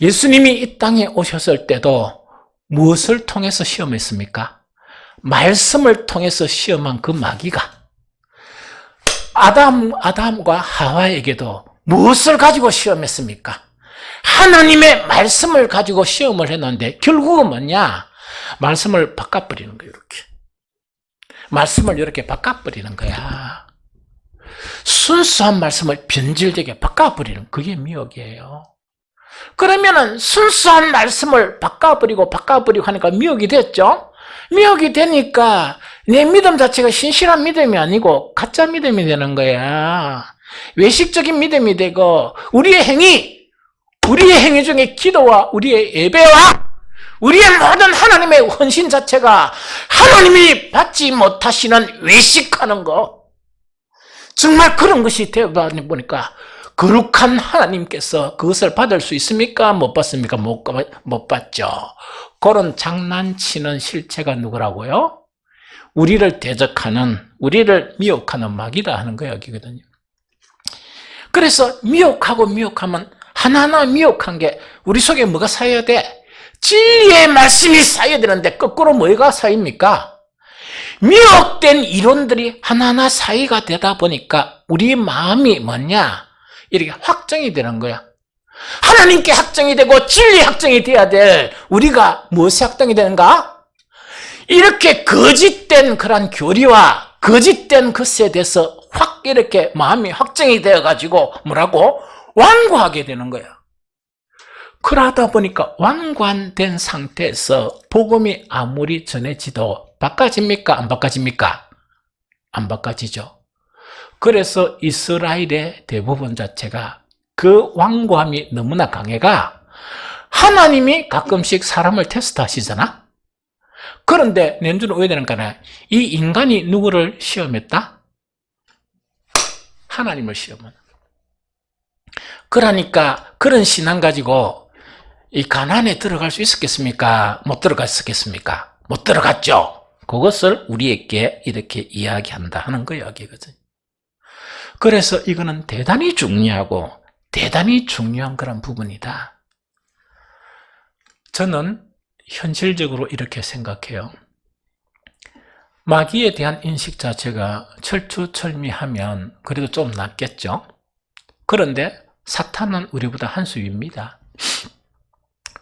예수님이 이 땅에 오셨을 때도 무엇을 통해서 시험했습니까? 말씀을 통해서 시험한 그 마귀가 아담과 하와에게도 무엇을 가지고 시험했습니까? 하나님의 말씀을 가지고 시험을 했는데 결국은 뭐냐? 말씀을 바꿔버리는 거예요. 이렇게 말씀을 이렇게 바꿔버리는 거야. 순수한 말씀을 변질되게 바꿔버리는 그게 미혹이에요. 그러면은 순수한 말씀을 바꿔버리고 하니까 미혹이 됐죠? 미혹이 되니까 내 믿음 자체가 신실한 믿음이 아니고 가짜 믿음이 되는 거야. 외식적인 믿음이 되고 우리의 행위 중에 기도와 우리의 예배와 우리의 모든 하나님의 헌신 자체가 하나님이 받지 못하시는 외식하는 거. 정말 그런 것이 되다 보니까 거룩한 하나님께서 그것을 받을 수 있습니까? 못 받습니까? 못 받죠. 그런 장난치는 실체가 누구라고요? 우리를 대적하는, 우리를 미혹하는 마귀다 하는 거예요, 여기거든요. 그래서 미혹하면 하나하나 미혹한 게 우리 속에 뭐가 쌓여야 돼? 진리의 말씀이 쌓여야 되는데 거꾸로 뭐가 쌓입니까? 미혹된 이론들이 하나하나 쌓이가 되다 보니까 우리 마음이 뭐냐? 이렇게 확정이 되는 거야. 하나님께 확정이 되고 진리 확정이 돼야 될 우리가 무엇이 확정이 되는가? 이렇게 거짓된 그런 교리와 거짓된 것에 대해서 확 이렇게 마음이 확정이 되어가지고 뭐라고? 완고하게 되는 거야. 그러다 보니까 완고된 상태에서 복음이 아무리 전해지도 바꿔집니까? 안 바꿔집니까? 안 바꿔지죠. 그래서 이스라엘의 대부분 자체가 그 완고함이 너무나 강해가 하나님이 가끔씩 사람을 테스트하시잖아. 그런데 nen주는 왜 되는가? 이 인간이 누구를 시험했다? 하나님을 시험은. 그러니까 그런 신앙 가지고 이 가나안에 들어갈 수 있었겠습니까? 못 들어갔었겠습니까? 못 들어갔죠. 그것을 우리에게 이렇게 이야기한다 하는 거 이야기거든요. 그래서 이거는 대단히 중요하고 대단히 중요한 그런 부분이다. 저는 현실적으로 이렇게 생각해요. 마귀에 대한 인식 자체가 철두철미하면 그래도 좀 낫겠죠. 그런데 사탄은 우리보다 한 수 위입니다.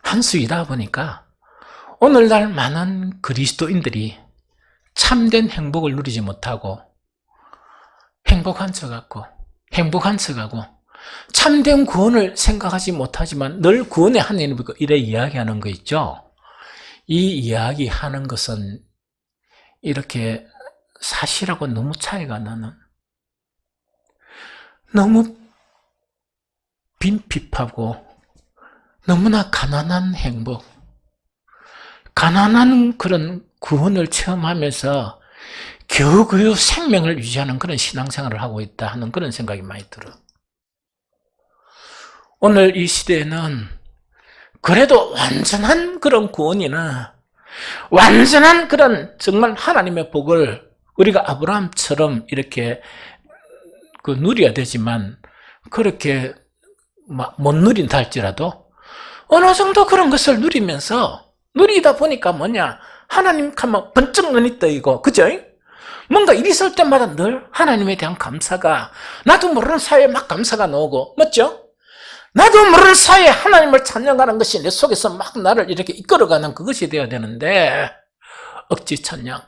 한 수 위다 보니까 오늘날 많은 그리스도인들이 참된 행복을 누리지 못하고 행복한 척하고 참된 구원을 생각하지 못하지만 늘 구원의 하나님을 이래 이야기하는 거 있죠. 이 이야기하는 것은 이렇게 사실하고 너무 차이가 나는, 너무 빈핍하고 너무나 가난한 행복, 가난한 그런 구원을 체험하면서 겨우겨우 생명을 유지하는 그런 신앙생활을 하고 있다 하는 그런 생각이 많이 들어. 오늘 이 시대에는 그래도 완전한 그런 구원이나 완전한 그런 정말 하나님의 복을 우리가 아브라함처럼 이렇게 누려야 되지만 그렇게 못 누린다 할지라도 어느 정도 그런 것을 누리면서 누리다 보니까 뭐냐, 하나님 하면 번쩍 눈이 떠이고, 그죠? 뭔가 일이 있을 때마다 늘 하나님에 대한 감사가, 나도 모르는 사이에 막 감사가 나오고, 맞죠? 나도 모르는 사이에 하나님을 찬양하는 것이 내 속에서 막 나를 이렇게 이끌어가는 그것이 되어야 되는데, 억지 찬양,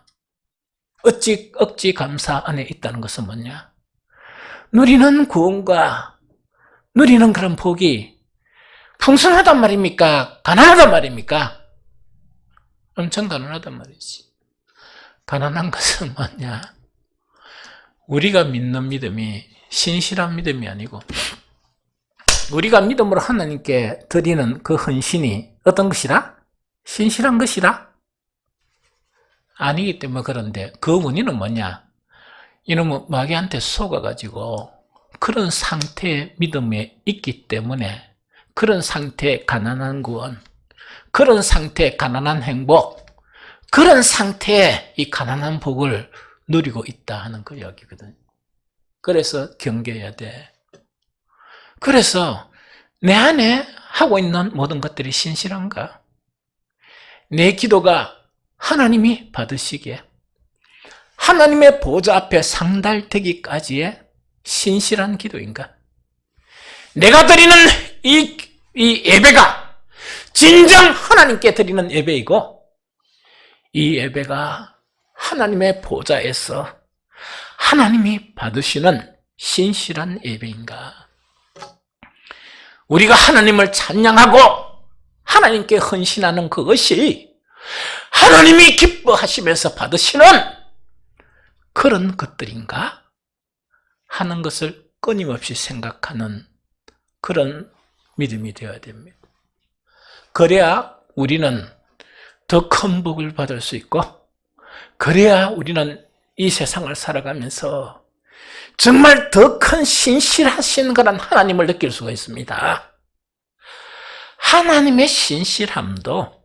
억지 감사 안에 있다는 것은 뭐냐? 누리는 구원과 누리는 그런 복이 풍성하단 말입니까? 가난하단 말입니까? 엄청 가난하단 말이지. 가난한 것은 뭐냐? 우리가 믿는 믿음이 신실한 믿음이 아니고 우리가 믿음으로 하나님께 드리는 그 헌신이 어떤 것이라? 신실한 것이라? 아니기 때문에 그런데 그 원인은 뭐냐? 이놈은 마귀한테 속아가지고 그런 상태의 믿음에 있기 때문에 그런 상태의 가난한 구원, 그런 상태의 가난한 행복, 그런 상태의 이 가난한 복을 누리고 있다 하는 그 이야기거든. 그래서 경계해야 돼. 그래서 내 안에 하고 있는 모든 것들이 신실한가? 내 기도가 하나님이 받으시기에 하나님의 보좌 앞에 상달되기까지의 신실한 기도인가? 내가 드리는 이 예배가 진정 하나님께 드리는 예배이고 이 예배가 하나님의 보좌에서 하나님이 받으시는 신실한 예배인가? 우리가 하나님을 찬양하고 하나님께 헌신하는 그것이 하나님이 기뻐하시면서 받으시는 그런 것들인가? 하는 것을 끊임없이 생각하는 그런 믿음이 되어야 됩니다. 그래야 우리는 더 큰 복을 받을 수 있고 그래야 우리는 이 세상을 살아가면서 정말 더 큰 신실하신 그런 하나님을 느낄 수가 있습니다. 하나님의 신실함도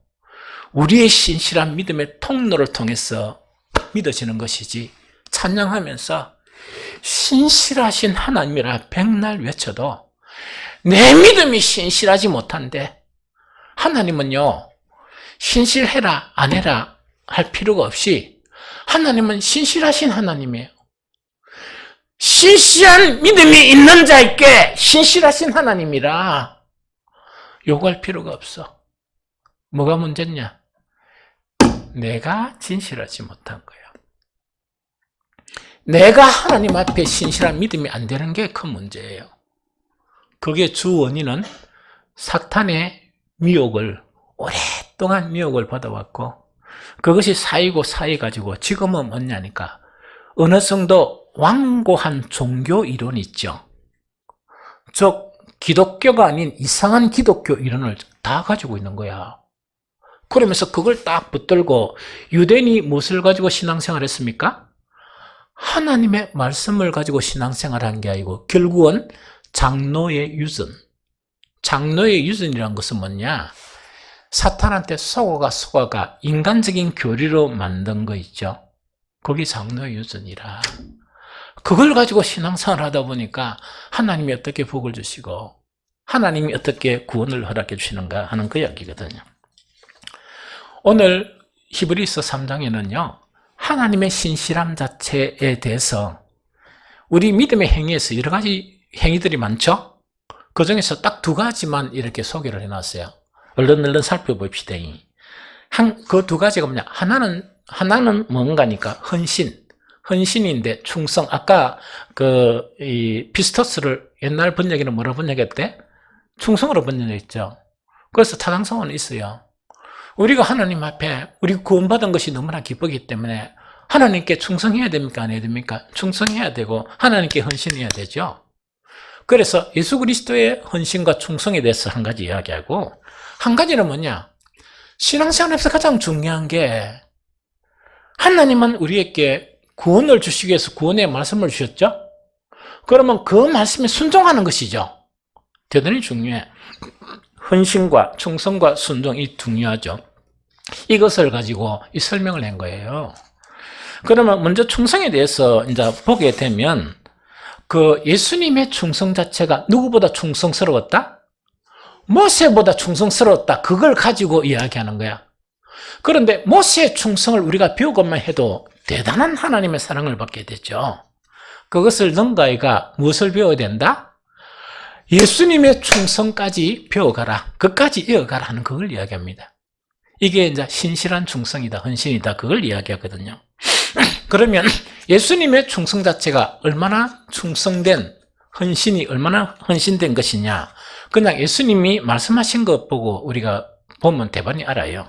우리의 신실한 믿음의 통로를 통해서 믿어지는 것이지 찬양하면서 신실하신 하나님이라 백날 외쳐도 내 믿음이 신실하지 못한데 하나님은요 신실해라 안 해라 할 필요가 없이 하나님은 신실하신 하나님이에요. 신실한 믿음이 있는 자에게 신실하신 하나님이라 요구할 필요가 없어. 뭐가 문제냐? 내가 진실하지 못한 거예요. 내가 하나님 앞에 신실한 믿음이 안 되는 게 큰 문제예요. 그게 주 원인은 사탄의 미혹을, 오랫동안 미혹을 받아왔고, 그것이 쌓여가지고 지금은 뭐냐니까, 어느 정도 완고한 종교 이론이 있죠. 즉, 기독교가 아닌 이상한 기독교 이론을 다 가지고 있는 거야. 그러면서 그걸 딱 붙들고 유대인이 무엇을 가지고 신앙생활 했습니까? 하나님의 말씀을 가지고 신앙생활 한 게 아니고 결국은 장로의 유전. 장로의 유전이라는 것은 뭐냐? 사탄한테 속아가 인간적인 교리로 만든 거 있죠. 그게 장로의 유전이라. 그걸 가지고 신앙생활 하다 보니까 하나님이 어떻게 복을 주시고 하나님이 어떻게 구원을 허락해 주시는가 하는 그 이야기거든요. 오늘 히브리서 3장에는요. 하나님의 신실함 자체에 대해서 우리 믿음의 행위에서 여러 가지 행위들이 많죠? 그 중에서 딱 두 가지만 이렇게 소개를 해놨어요. 얼른 살펴봅시다. 그 두 가지가 뭐냐? 하나는 뭔가니까 헌신인데 충성. 아까 이 피스토스를 옛날 번역에는 뭐라 번역했대? 충성으로 번역했죠. 그래서 타당성은 있어요. 우리가 하나님 앞에 우리 구원받은 것이 너무나 기쁘기 때문에 하나님께 충성해야 됩니까? 안 해야 됩니까? 충성해야 되고 하나님께 헌신해야 되죠. 그래서 예수 그리스도의 헌신과 충성에 대해서 한 가지 이야기하고, 한 가지는 뭐냐? 신앙생활에서 가장 중요한 게 하나님은 우리에게 구원을 주시기 위해서 구원의 말씀을 주셨죠? 그러면 그 말씀에 순종하는 것이죠. 대단히 중요해. 헌신과 충성과 순종이 중요하죠. 이것을 가지고 이 설명을 한 거예요. 그러면 먼저 충성에 대해서 이제 보게 되면 그 예수님의 충성 자체가 누구보다 충성스러웠다? 모세보다 충성스러웠다. 그걸 가지고 이야기하는 거야. 그런데 모세의 충성을 우리가 배우고만 해도 대단한 하나님의 사랑을 받게 되죠. 그것을 능가해가 무엇을 배워야 된다? 예수님의 충성까지 배워가라. 그까지 이어가라 하는 그걸 이야기합니다. 이게 이제 신실한 충성이다, 헌신이다, 그걸 이야기하거든요. 그러면 예수님의 충성 자체가 얼마나 충성된, 헌신이 얼마나 헌신된 것이냐. 그냥 예수님이 말씀하신 것 보고 우리가 보면 대반히 알아요.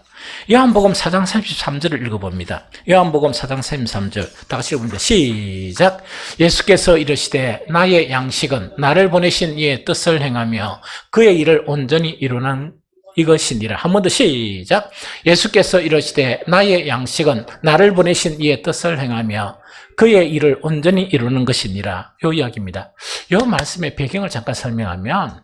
요한복음 4장 33절을 읽어봅니다. 요한복음 4장 33절 다 같이 읽어봅니다. 시작. 예수께서 이르시되 나의 양식은 나를 보내신 이의 뜻을 행하며 그의 일을 온전히 이루는 이것이니라. 한 번 더 시작. 예수께서 이르시되 나의 양식은 나를 보내신 이의 뜻을 행하며 그의 일을 온전히 이루는 것이니라. 요 이야기입니다. 요 말씀의 배경을 잠깐 설명하면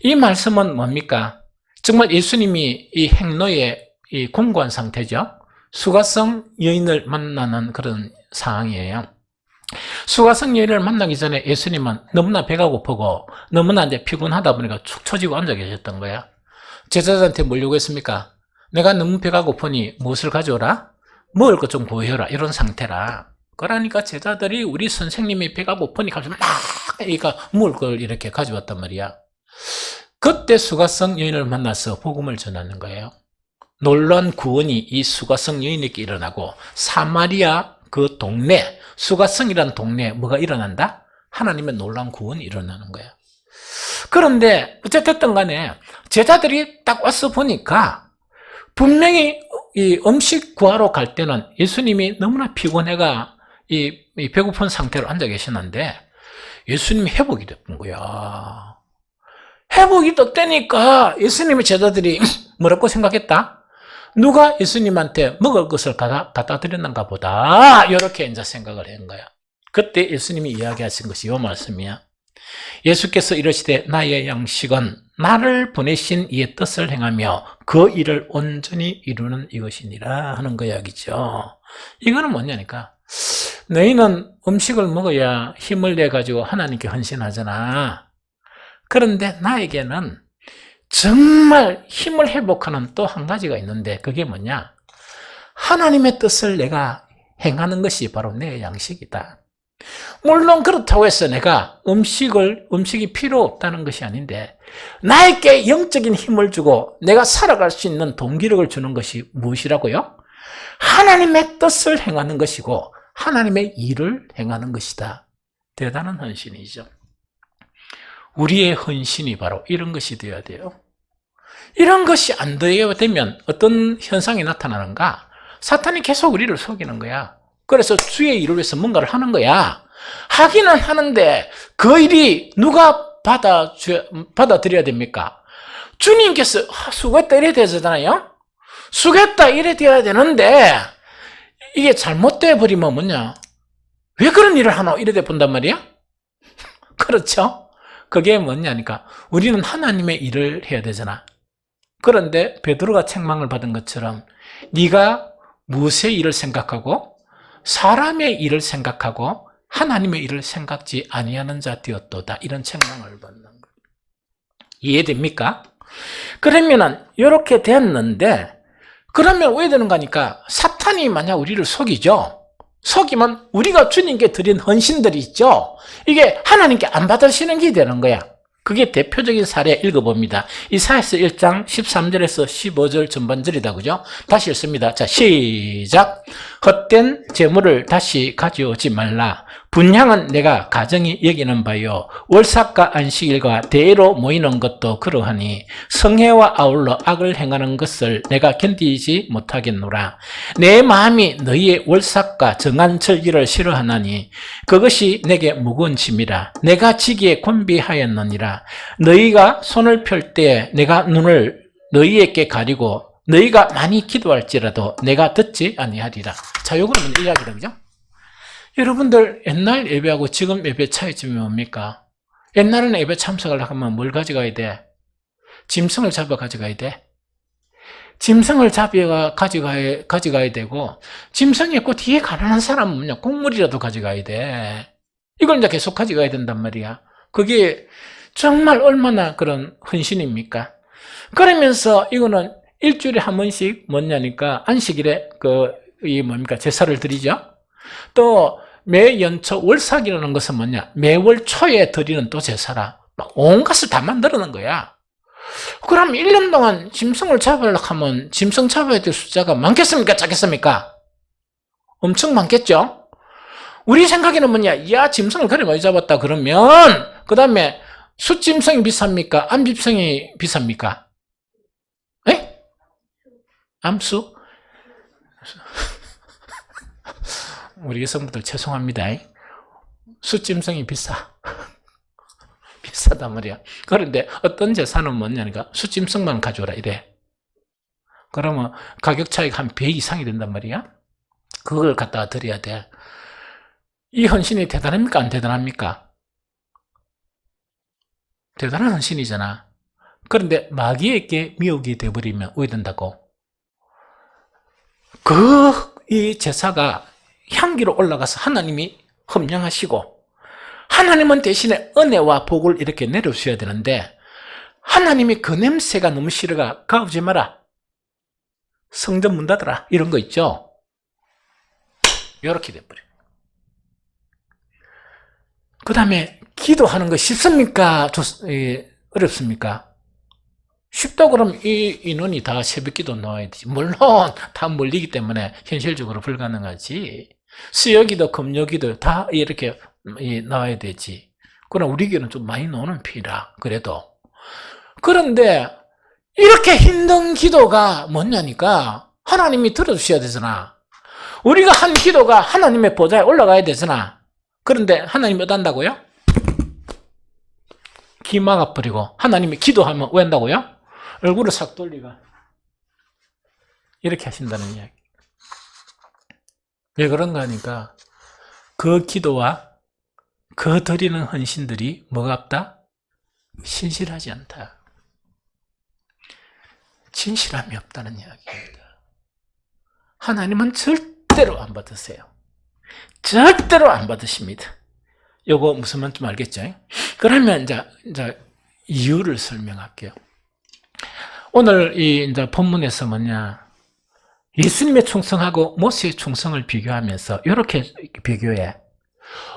이 말씀은 뭡니까? 정말 예수님이 이 행로에 이 공고한 상태죠. 수가성 여인을 만나는 그런 상황이에요. 수가성 여인을 만나기 전에 예수님은 너무나 배가 고프고 너무나 이제 피곤하다 보니까 축 처지고 앉아 계셨던 거야. 제자들한테 뭘 요구했습니까? 내가 너무 배가 고프니 무엇을 가져오라? 먹을 것 좀 구해라. 이런 상태라. 그러니까 제자들이 우리 선생님이 배가 고프니까 막 먹을 걸 이렇게 가져왔단 말이야. 그때 수가성 여인을 만나서 복음을 전하는 거예요. 놀라운 구원이 이 수가성 여인에게 일어나고 사마리아 그 동네, 수가성이라는 동네에 뭐가 일어난다? 하나님의 놀라운 구원이 일어나는 거예요. 그런데 어쨌든 간에 제자들이 딱 와서 보니까 분명히 이 음식 구하러 갈 때는 예수님이 너무나 피곤해가 이 배고픈 상태로 앉아 계시는데 예수님이 회복이 됐던 거야. 회복이 됐다니까 예수님의 제자들이 뭐라고 생각했다? 누가 예수님한테 먹을 것을 갖다 드렸는가 보다. 이렇게 이제 생각을 한 거야. 그때 예수님이 이야기하신 것이 이 말씀이야. 예수께서 이르시되 나의 양식은 나를 보내신 이의 뜻을 행하며 그 일을 온전히 이루는 이것이니라 하는 거 이야기죠. 이거는 뭐냐니까 너희는 음식을 먹어야 힘을 내가지고 하나님께 헌신하잖아. 그런데 나에게는 정말 힘을 회복하는 또 한 가지가 있는데 그게 뭐냐? 하나님의 뜻을 내가 행하는 것이 바로 내 양식이다. 물론 그렇다고 해서 내가 음식이 필요 없다는 것이 아닌데 나에게 영적인 힘을 주고 내가 살아갈 수 있는 동기력을 주는 것이 무엇이라고요? 하나님의 뜻을 행하는 것이고 하나님의 일을 행하는 것이다. 대단한 헌신이죠. 우리의 헌신이 바로 이런 것이 되어야 돼요. 이런 것이 안 되면 어떤 현상이 나타나는가? 사탄이 계속 우리를 속이는 거야. 그래서 주의 일을 위해서 뭔가를 하는 거야. 하기는 하는데 그 일이 누가 받아들여야 됩니까? 주님께서 수고했다 이래 되잖아요. 수고했다 이래 되어야 되는데 이게 잘못돼 버리면 뭐냐? 왜 그런 일을 하노? 이래 돼 본단 말이야? 그렇죠? 그게 뭐냐니까 우리는 하나님의 일을 해야 되잖아. 그런데 베드로가 책망을 받은 것처럼 네가 무엇의 일을 생각하고 사람의 일을 생각하고 하나님의 일을 생각지 아니하는 자 되었도다. 이런 책망을 받는 거예요. 이해됩니까? 그러면은 이렇게 됐는데 그러면 왜 되는 거니까 사탄이 만약 우리를 속이죠. 속이면 우리가 주님께 드린 헌신들이 있죠. 이게 하나님께 안 받으시는 게 되는 거야. 그게 대표적인 사례 읽어봅니다. 이사야서 1장 13절에서 15절 전반절이다. 그죠? 다시 읽습니다. 자, 시작. 헛된 재물을 다시 가져오지 말라. 분향은 내가 가정이 여기는 바요. 월삭과 안식일과 대회로 모이는 것도 그러하니 성회와 아울러 악을 행하는 것을 내가 견디지 못하겠노라. 내 마음이 너희의 월삭과 정한 절기를 싫어하나니 그것이 내게 무거운 짐이라. 내가 지기에 곤비하였느니라. 너희가 손을 펼 때 내가 눈을 너희에게 가리고 너희가 많이 기도할지라도 내가 듣지 아니하리라. 자, 요거는 이야기다. 그죠? 여러분들 옛날 예배하고 지금 예배 차이점이 뭡니까? 옛날에는 예배 참석을 하면 뭘 가져가야 돼? 짐승을 잡아 가져가야 돼. 짐승을 잡아 가져가야 되고 짐승이 있고 뒤에 가난한 사람은 뭐냐? 곡물이라도 가져가야 돼. 이걸 이제 계속 가져가야 된단 말이야. 그게 정말 얼마나 그런 헌신입니까? 그러면서 이거는 일주일에 한 번씩 뭐냐니까 안식일에 제사를 드리죠. 또 매연초 월삭이라는 것은 뭐냐? 매월 초에 드리는 또 제사라. 온 것을 다 만들어 놓은 거야. 그럼 1년 동안 짐승을 잡으려고 하면 짐승 잡아야 될 숫자가 많겠습니까? 작겠습니까? 엄청 많겠죠? 우리 생각에는 뭐냐? 야, 짐승을 그래 많이 잡았다 그러면 그 다음에 숫짐승이 비쌉니까? 암짐승이 비쌉니까? 에? 암수? 우리 여성분들 죄송합니다. 숫짐승이 비싸. 비싸단 말이야. 그런데 어떤 제사는 뭐냐니까 숫짐승만 가져오라 이래. 그러면 가격 차이가 한 배 이상이 된단 말이야. 그걸 갖다가 드려야 돼. 이 헌신이 대단합니까? 안 대단합니까? 대단한 헌신이잖아. 그런데 마귀에게 미혹이 되어버리면 왜 된다고? 이 제사가 향기로 올라가서 하나님이 험량하시고 하나님은 대신에 은혜와 복을 이렇게 내려주셔야 되는데 하나님이 그 냄새가 너무 싫어가 가오지 마라. 성전 문 닫아라. 이런 거 있죠. 이렇게 돼버려요. 그 다음에 기도하는 거 쉽습니까? 어렵습니까? 쉽다 그러면 이 인원이 다 새벽기도 나와야 되지. 물론 다 몰리기 때문에 현실적으로 불가능하지. 수요기도 금요기도 다 이렇게 나와야 되지. 그러나 우리 교회는 좀 많이 나오는 편이라 그래도. 그런데 이렇게 힘든 기도가 뭐냐니까 하나님이 들어주셔야 되잖아. 우리가 한 기도가 하나님의 보좌에 올라가야 되잖아. 그런데 하나님이 어떤다고요? 귀 막아버리고 하나님이 기도하면 왜 한다고요? 얼굴을 싹 돌리고 이렇게 하신다는 이야기. 왜 그런가 하니까 그 기도와 그 드리는 헌신들이 뭐가 없다? 신실하지 않다. 진실함이 없다는 이야기입니다. 하나님은 절대로 안 받으세요. 절대로 안 받으십니다. 요거 무슨 말인지 좀 알겠죠? 그러면 이제 이유를 설명할게요. 오늘 이제 본문에서 뭐냐? 예수님의 충성하고 모세의 충성을 비교하면서 이렇게 비교해.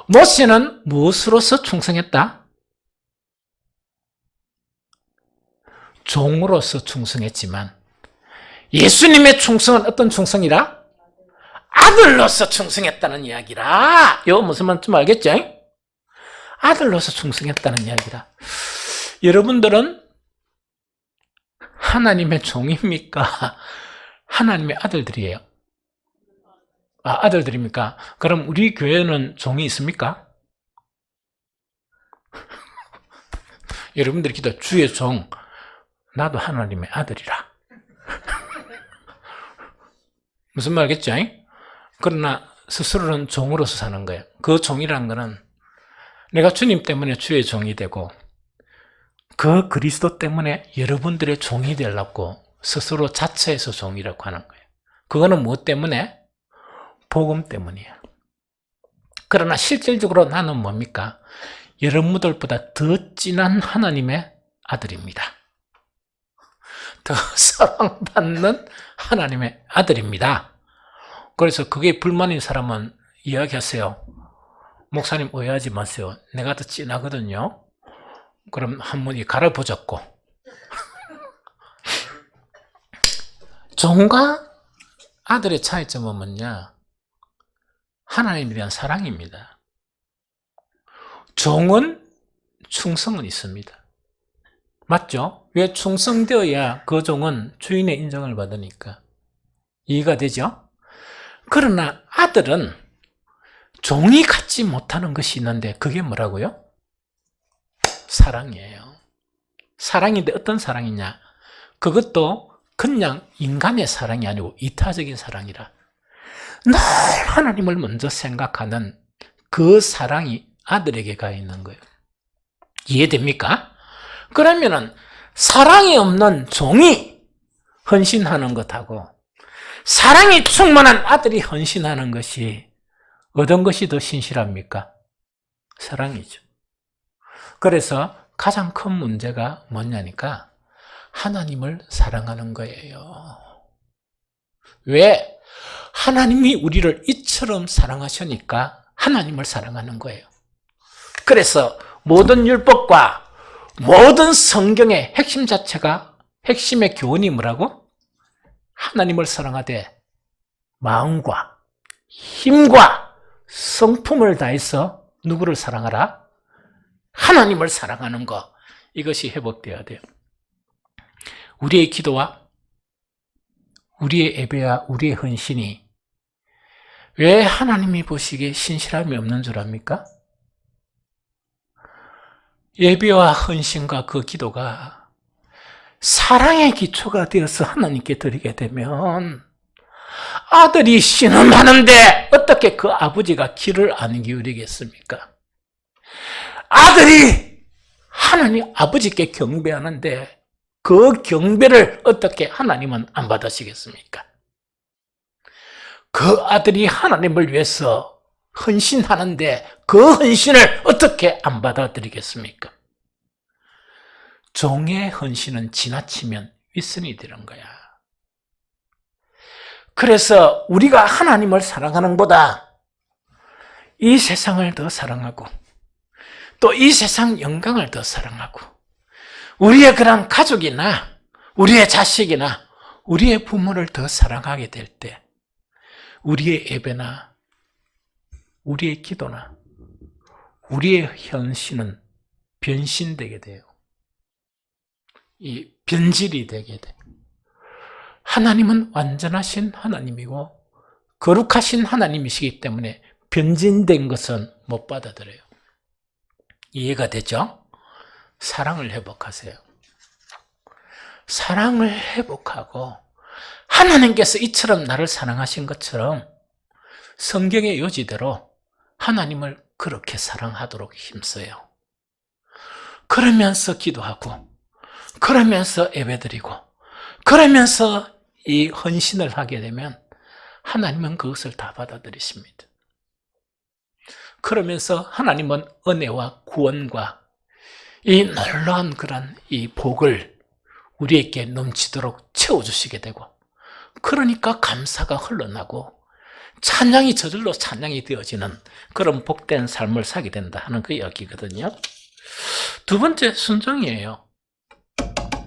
모세는 무엇으로서 충성했다? 종으로서 충성했지만 예수님의 충성은 어떤 충성이라? 아들로서 충성했다는 이야기라. 이거 무슨 말인지 알겠죠? 아들로서 충성했다는 이야기라. 여러분들은 하나님의 종입니까? 하나님의 아들들이에요. 아들들입니까? 그럼 우리 교회는 종이 있습니까? 여러분들이 기도, 주의 종, 나도 하나님의 아들이라. 무슨 말 알겠죠? 그러나 스스로는 종으로서 사는 거예요. 그 종이라는 거는 내가 주님 때문에 주의 종이 되고 그 그리스도 때문에 여러분들의 종이 되려고 스스로 자처해서 종이라고 하는 거예요. 그거는 무엇 때문에? 복음 때문이에요. 그러나 실질적으로 나는 뭡니까? 여러분들보다 더 진한 하나님의 아들입니다. 더 사랑받는 하나님의 아들입니다. 그래서 그게 불만인 사람은 이야기하세요. 목사님 오해하지 마세요. 내가 더 진하거든요. 그럼 한 분이 갈아보자고. 종과 아들의 차이점은 뭐냐? 하나님에 대한 사랑입니다. 종은 충성은 있습니다. 맞죠? 왜? 충성되어야 그 종은 주인의 인정을 받으니까. 이해가 되죠? 그러나 아들은 종이 갖지 못하는 것이 있는데 그게 뭐라고요? 사랑이에요. 사랑인데 어떤 사랑이냐? 그것도 그냥 인간의 사랑이 아니고 이타적인 사랑이라. 늘 하나님을 먼저 생각하는 그 사랑이 아들에게 가 있는 거예요. 이해됩니까? 그러면은 사랑이 없는 종이 헌신하는 것하고 사랑이 충만한 아들이 헌신하는 것이 어떤 것이 더 신실합니까? 사랑이죠. 그래서 가장 큰 문제가 뭐냐니까 하나님을 사랑하는 거예요. 왜? 하나님이 우리를 이처럼 사랑하시니까 하나님을 사랑하는 거예요. 그래서 모든 율법과 모든 성경의 핵심 자체가, 핵심의 교훈이 뭐라고? 하나님을 사랑하되 마음과 힘과 성품을 다해서 누구를 사랑하라? 하나님을 사랑하는 것. 이것이 회복되어야 돼요. 우리의 기도와 우리의 예배와 우리의 헌신이 왜 하나님이 보시기에 신실함이 없는 줄 압니까? 예배와 헌신과 그 기도가 사랑의 기초가 되어서 하나님께 드리게 되면 아들이 신음하는데 어떻게 그 아버지가 귀를 안 기울이겠습니까? 아들이 하나님 아버지께 경배하는데 그 경배를 어떻게 하나님은 안 받으시겠습니까? 그 아들이 하나님을 위해서 헌신하는데 그 헌신을 어떻게 안 받아들이겠습니까? 종의 헌신은 지나치면 윗선이 되는 거야. 그래서 우리가 하나님을 사랑하는 것보다 이 세상을 더 사랑하고 또 이 세상 영광을 더 사랑하고 우리의 그런 가족이나 우리의 자식이나 우리의 부모를 더 사랑하게 될 때 우리의 예배나 우리의 기도나 우리의 헌신은 변신되게 돼요. 이 변질이 되게 돼요. 하나님은 완전하신 하나님이고 거룩하신 하나님이시기 때문에 변진된 것은 못 받아들여요. 이해가 되죠? 사랑을 회복하세요. 사랑을 회복하고 하나님께서 이처럼 나를 사랑하신 것처럼 성경의 요지대로 하나님을 그렇게 사랑하도록 힘써요. 그러면서 기도하고 그러면서 예배드리고 그러면서 이 헌신을 하게 되면 하나님은 그것을 다 받아들이십니다. 그러면서 하나님은 은혜와 구원과 이 놀라운 그런 이 복을 우리에게 넘치도록 채워주시게 되고 그러니까 감사가 흘러나고 찬양이 저절로 찬양이 되어지는 그런 복된 삶을 살게 된다 하는 그 이야기거든요. 두 번째 순종이에요.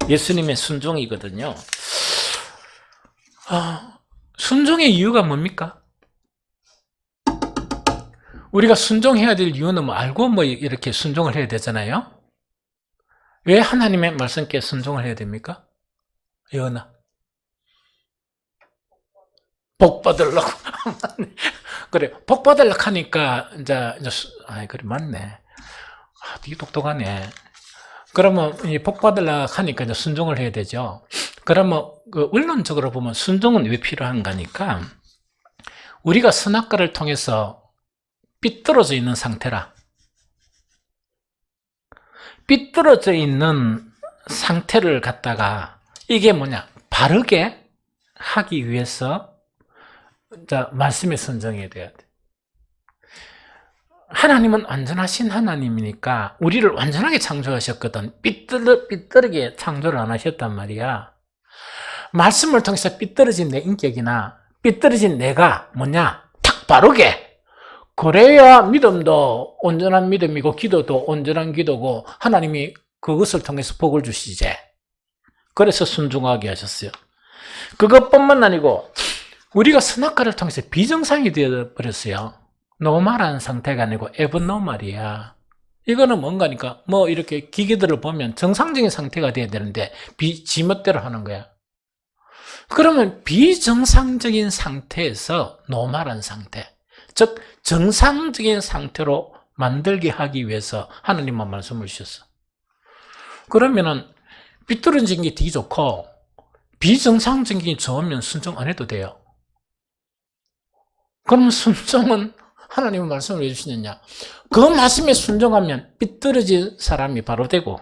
예수님의 순종이거든요. 순종의 이유가 뭡니까? 우리가 순종해야 될 이유는 뭐 알고 뭐 이렇게 순종을 해야 되잖아요. 왜 하나님의 말씀께 순종을 해야 됩니까? 여나 복 받으려고. 그래, 복 받으려고 하니까 그래, 맞네. 되게 똑똑하네. 그러면 이 복 받으려고 하니까 이제 순종을 해야 되죠. 그러면 그 원론적으로 보면 순종은 왜 필요한가니까, 우리가 선악과를 통해서 삐뚤어져 있는 상태라. 삐뚤어져 있는 상태를 갖다가 이게 뭐냐, 바르게 하기 위해서 말씀에 순종해야 돼야 돼. 하나님은 완전하신 하나님이니까 우리를 완전하게 창조하셨거든. 삐뚤게 창조를 안 하셨단 말이야. 말씀을 통해서 삐뚤어진 내 인격이나 삐뚤어진 내가 뭐냐, 탁 바르게, 그래야 믿음도 온전한 믿음이고 기도도 온전한 기도고 하나님이 그것을 통해서 복을 주시지. 그래서 순종하게 하셨어요. 그것뿐만 아니고 우리가 선악과를 통해서 비정상이 되어버렸어요. 노말한 상태가 아니고 에브노말이야. 이거는 뭔가니까 뭐 이렇게 기계들을 보면 정상적인 상태가 돼야 되는데 지멋대로 하는 거야. 그러면 비정상적인 상태에서 노말한 상태, 즉 정상적인 상태로 만들게 하기 위해서 하나님만 말씀을 주셨어. 그러면은 삐뚤어진 게 되게 좋고 비정상적인 게 좋으면 순종 안 해도 돼요. 그럼 순종은 하나님의 말씀을 왜 주시느냐? 그 말씀에 순종하면 삐뚤어진 사람이 바로 되고,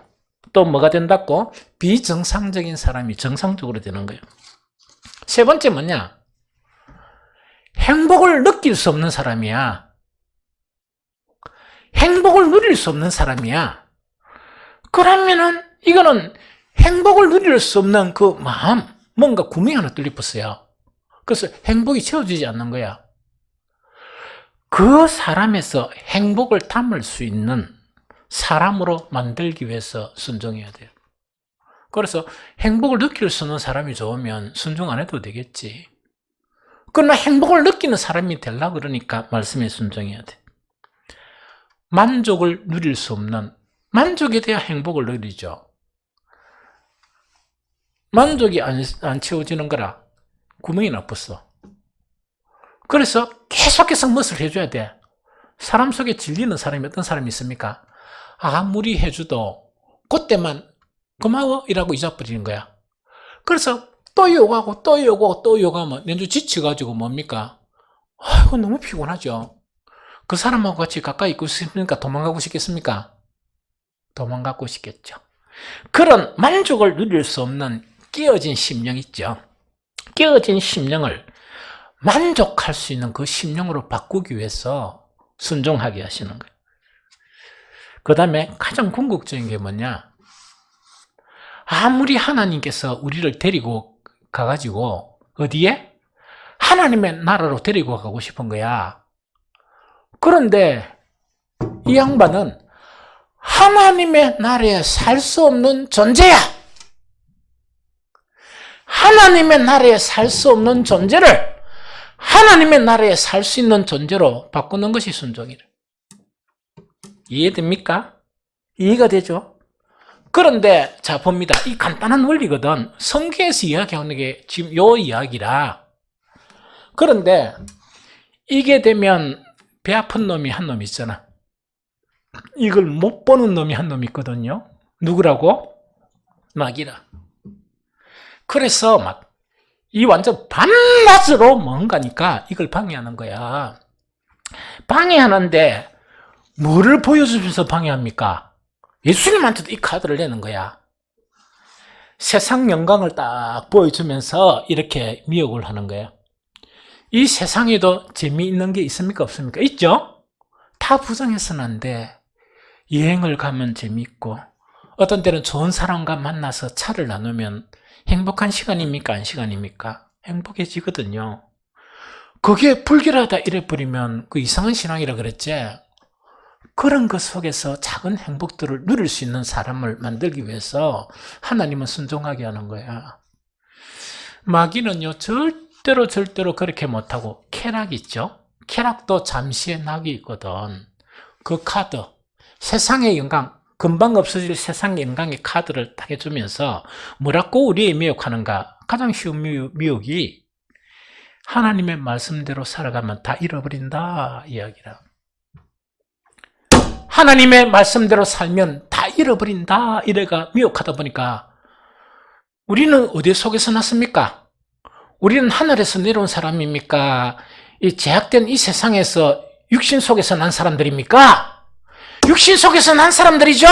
또 뭐가 된다고? 비정상적인 사람이 정상적으로 되는 거예요. 세 번째 뭐냐? 행복을 느낄 수 없는 사람이야. 행복을 누릴 수 없는 사람이야. 그러면은 이거는 행복을 누릴 수 없는 그 마음, 뭔가 구멍이 하나 뚫려버렸어요. 그래서 행복이 채워지지 않는 거야. 그 사람에서 행복을 담을 수 있는 사람으로 만들기 위해서 순종해야 돼요. 그래서 행복을 느낄 수 있는 사람이 좋으면 순종 안 해도 되겠지. 그러나 행복을 느끼는 사람이 되려고 그러니까 말씀에 순종해야 돼. 만족을 누릴 수 없는, 만족에 대한 행복을 누리죠. 만족이 안 채워지는 거라 구멍이 나빴어. 그래서 계속해서 무엇을 해줘야 돼. 사람 속에 질리는 사람이 어떤 사람이 있습니까? 아무리 해줘도 그때만 고마워 이라고 잊어버리는 거야. 그래서 또 요구하고 또 요구하고 또 요구하면 내주 지쳐가지고 뭡니까? 아이고 너무 피곤하죠. 그 사람하고 같이 가까이 있고 싶으니까 도망가고 싶겠습니까? 도망가고 싶겠죠. 그런 만족을 누릴 수 없는 깨어진 심령 있죠. 깨어진 심령을 만족할 수 있는 그 심령으로 바꾸기 위해서 순종하게 하시는 거예요. 그 다음에 가장 궁극적인 게 뭐냐? 아무리 하나님께서 우리를 데리고 가가지고 어디에? 하나님의 나라로 데리고 가고 싶은 거야. 그런데 이 양반은 하나님의 나라에 살 수 없는 존재야. 하나님의 나라에 살 수 없는 존재를 하나님의 나라에 살 수 있는 존재로 바꾸는 것이 순종이래. 이해됩니까? 이해가 되죠? 그런데 자 봅니다. 이 간단한 원리거든. 성경에서 이야기하는 게 지금 요 이야기라. 그런데 이게 되면 배 아픈 놈이 한 놈 있잖아. 이걸 못 보는 놈이 한 놈 있거든요. 누구라고? 마귀라. 그래서 막 이 완전 밤낮으로 뭔가니까 이걸 방해하는 거야. 방해하는데 뭐를 보여주면서 방해합니까? 예수님한테도 이 카드를 내는 거야. 세상 영광을 딱 보여주면서 이렇게 미혹을 하는 거예요. 이 세상에도 재미있는 게 있습니까? 없습니까? 있죠? 다 부정해서는 안 돼. 여행을 가면 재미있고, 어떤 때는 좋은 사람과 만나서 차를 나누면 행복한 시간입니까? 안 시간입니까? 행복해지거든요. 그게 불결하다 이래버리면 그 이상한 신앙이라 그랬지? 그런 것 속에서 작은 행복들을 누릴 수 있는 사람을 만들기 위해서 하나님은 순종하게 하는 거야. 마귀는요, 절대로 그렇게 못하고 쾌락 있죠? 쾌락도 잠시의 낙이 있거든. 그 카드, 세상의 영광, 금방 없어질 세상의 영광의 카드를 딱 해주면서 뭐라고 우리의 미혹하는가? 가장 쉬운 미혹이 하나님의 말씀대로 살아가면 다 잃어버린다 이야기라. 하나님의 말씀대로 살면 다 잃어버린다 이래가 미혹하다 보니까 우리는 어디 속에서 났습니까? 우리는 하늘에서 내려온 사람입니까? 이 제약된 이 세상에서 육신 속에서 난 사람들입니까? 육신 속에서 난 사람들이죠.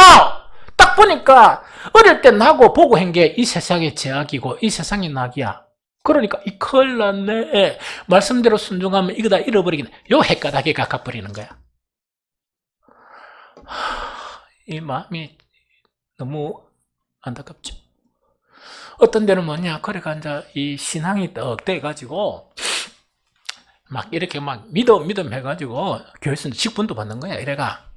딱 보니까 어릴 때 나고 보고 한 게 이 세상의 제약이고 이 세상의 낙이야. 그러니까 이 큰일 났네. 말씀대로 순종하면 이거 다 잃어버리긴 요 헷가닥에 가까버리는 거야. 이 마음이 너무 안타깝죠. 어떤 데는 뭐냐, 그래가 이제 이 신앙이 떡 돼가지고 막 이렇게 막 믿음 해가지고 교회에서 직분도 받는 거야. 이래가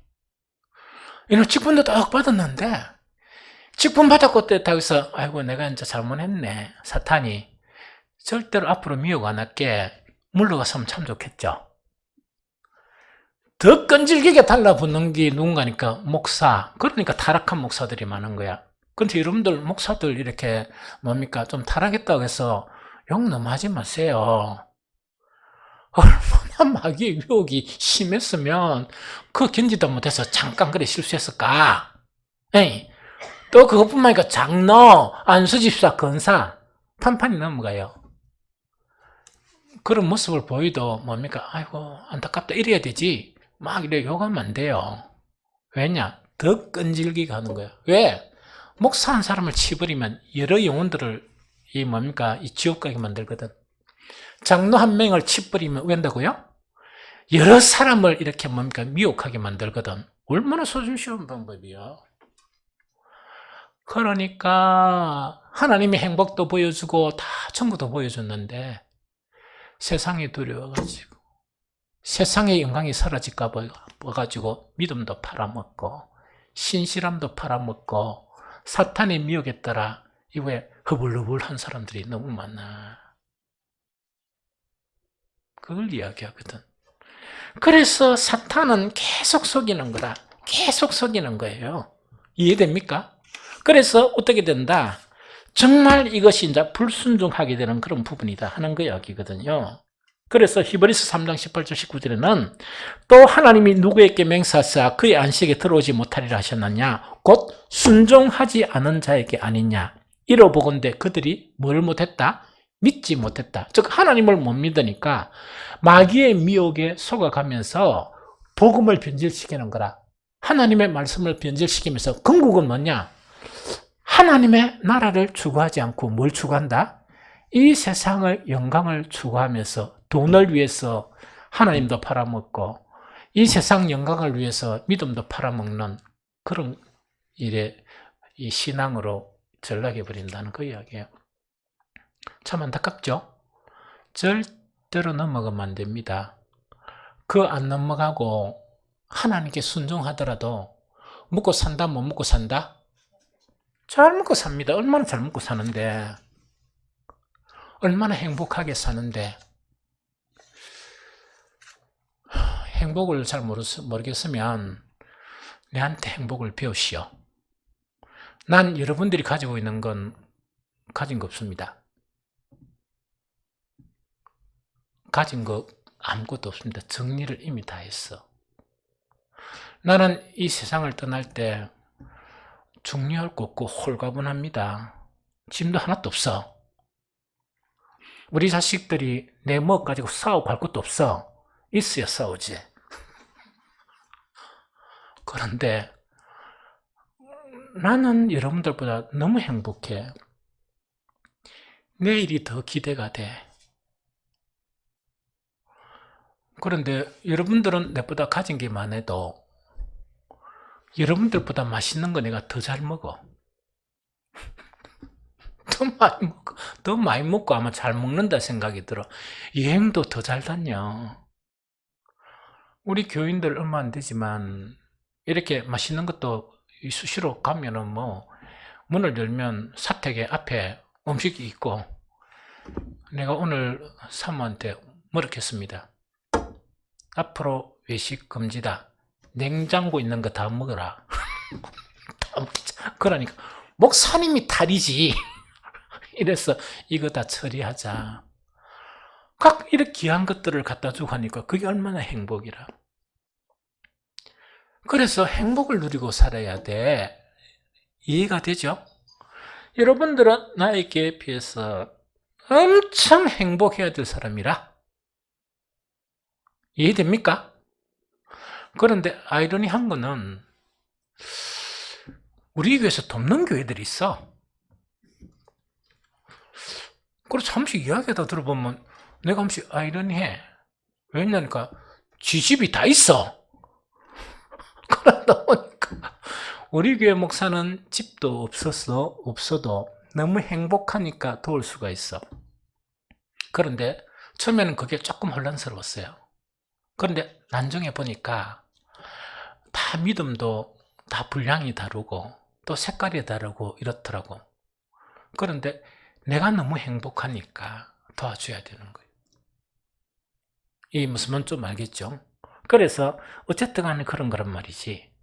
이런 직분도 떡 받았는데 직분 받았고 때 여기서 아이고 내가 이제 잘못했네. 사탄이 절대로 앞으로 미혹 안 할게. 물러갔으면 참 좋겠죠. 더 끈질기게 달라붙는 게 누군가니까 목사. 그러니까 타락한 목사들이 많은 거야. 근데 여러분들 목사들 이렇게 뭡니까 좀 타락했다고 해서 욕 너무 하지 마세요. 얼마나 마귀의 유혹이 심했으면 그 견디다 못해서 잠깐 그래 실수했을까? 에이, 또 그것뿐만 아니라 장로, 안수집사, 권사 판판이 넘어가요. 그런 모습을 보이도 뭡니까? 아이고 안타깝다 이래야 되지. 막 이래 욕하면 안 돼요. 왜냐? 더 끈질기게 하는 거야. 왜? 목사 한 사람을 치버리면 여러 영혼들을 이 지옥 가게 만들거든. 장로 한 명을 치버리면 왜 한다고요? 여러 사람을 이렇게 미혹하게 만들거든. 얼마나 소중시한 방법이야. 그러니까 하나님의 행복도 보여주고 다 천국도 보여줬는데 세상이 두려워가지고 세상의 영광이 사라질까 봐가지고 믿음도 팔아먹고 신실함도 팔아먹고 사탄의 미혹에 따라 이후에 허불허불한 사람들이 너무 많아. 그걸 이야기하거든. 그래서 사탄은 계속 속이는 거다. 계속 속이는 거예요. 이해됩니까? 그래서 어떻게 된다? 정말 이것이 이제 불순종하게 되는 그런 부분이다 하는 거 이야기거든요. 그래서 히브리서 3장 18절 19절에는 또 하나님이 누구에게 맹세하사 그의 안식에 들어오지 못하리라 하셨느냐? 곧 순종하지 않은 자에게 아니냐? 이러보건대 그들이 뭘 못했다? 믿지 못했다. 즉 하나님을 못 믿으니까 마귀의 미혹에 속아가면서 복음을 변질시키는 거라. 하나님의 말씀을 변질시키면서 궁극은 뭐냐? 하나님의 나라를 추구하지 않고 뭘 추구한다? 이 세상의 영광을 추구하면서 돈을 위해서 하나님도 팔아먹고 이 세상 영광을 위해서 믿음도 팔아먹는 그런 일에 이 신앙으로 전락해 버린다는 그 이야기예요. 참 안타깝죠? 절대로 넘어가면 안 됩니다. 그 안 넘어가고 하나님께 순종하더라도 먹고 산다 못 먹고 산다? 잘 먹고 삽니다. 얼마나 잘 먹고 사는데 얼마나 행복하게 사는데 행복을 잘 모르겠으면 내한테 행복을 배우시오. 난 여러분들이 가지고 있는 건 가진 거 없습니다. 가진 거 아무것도 없습니다. 정리를 이미 다 했어. 나는 이 세상을 떠날 때 정리할 거 없고 홀가분합니다. 짐도 하나도 없어. 우리 자식들이 내 뭐 가지고 싸우고 할 것도 없어. 있어야 싸우지. 그런데 나는 여러분들보다 너무 행복해. 내일이 더 기대가 돼. 그런데 여러분들은 내보다 가진 게 많아도 여러분들보다 맛있는 거 내가 더 잘 먹어. 더 많이 먹고 아마 잘 먹는다 생각이 들어. 여행도 더 잘 다녀. 우리 교인들 얼마 안 되지만 이렇게 맛있는 것도 수시로 가면은 뭐 문을 열면 사택에 앞에 음식이 있고 내가 오늘 사모한테 뭐라 했습니다. 앞으로 외식 금지다. 냉장고 있는 거 다 먹어라. 다 먹자. 그러니까 목사님이 탈이지. 이래서 이거 다 처리하자. 각 이렇게 귀한 것들을 갖다 주고 하니까 그게 얼마나 행복이라. 그래서 행복을 누리고 살아야 돼. 이해가 되죠? 여러분들은 나에게 비해서 엄청 행복해야 될 사람이라. 이해됩니까? 그런데 아이러니한 거는 우리 교회에서 돕는 교회들이 있어. 그래서 잠시 이야기하다 들어보면 내가 잠시 아이러니해. 왜냐니까 지 집이 다 있어. 그러다 보니까 우리 교회 목사는 집도 없어도 너무 행복하니까 도울 수가 있어. 그런데 처음에는 그게 조금 혼란스러웠어요. 그런데 나중에 보니까 다 믿음도 다 분량이 다르고 또 색깔이 다르고 이렇더라고. 그런데 내가 너무 행복하니까 도와줘야 되는 거예요. 이 무슨 말인지 좀 알겠죠? 그래서 어쨌든 간에 그런 거란 말이지.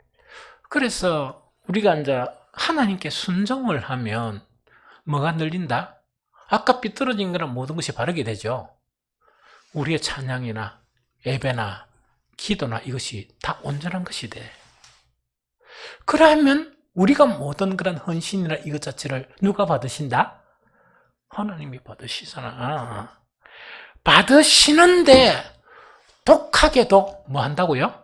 그래서 우리가 이제 하나님께 순종을 하면 뭐가 늘린다? 아까 삐뚤어진 거랑 모든 것이 바르게 되죠. 우리의 찬양이나 예배나 기도나 이것이 다 온전한 것이 돼. 그러면 우리가 모든 그런 헌신이나 이것 자체를 누가 받으신다? 하나님이 받으시잖아. 받으시는데 독하게도 뭐 한다고요?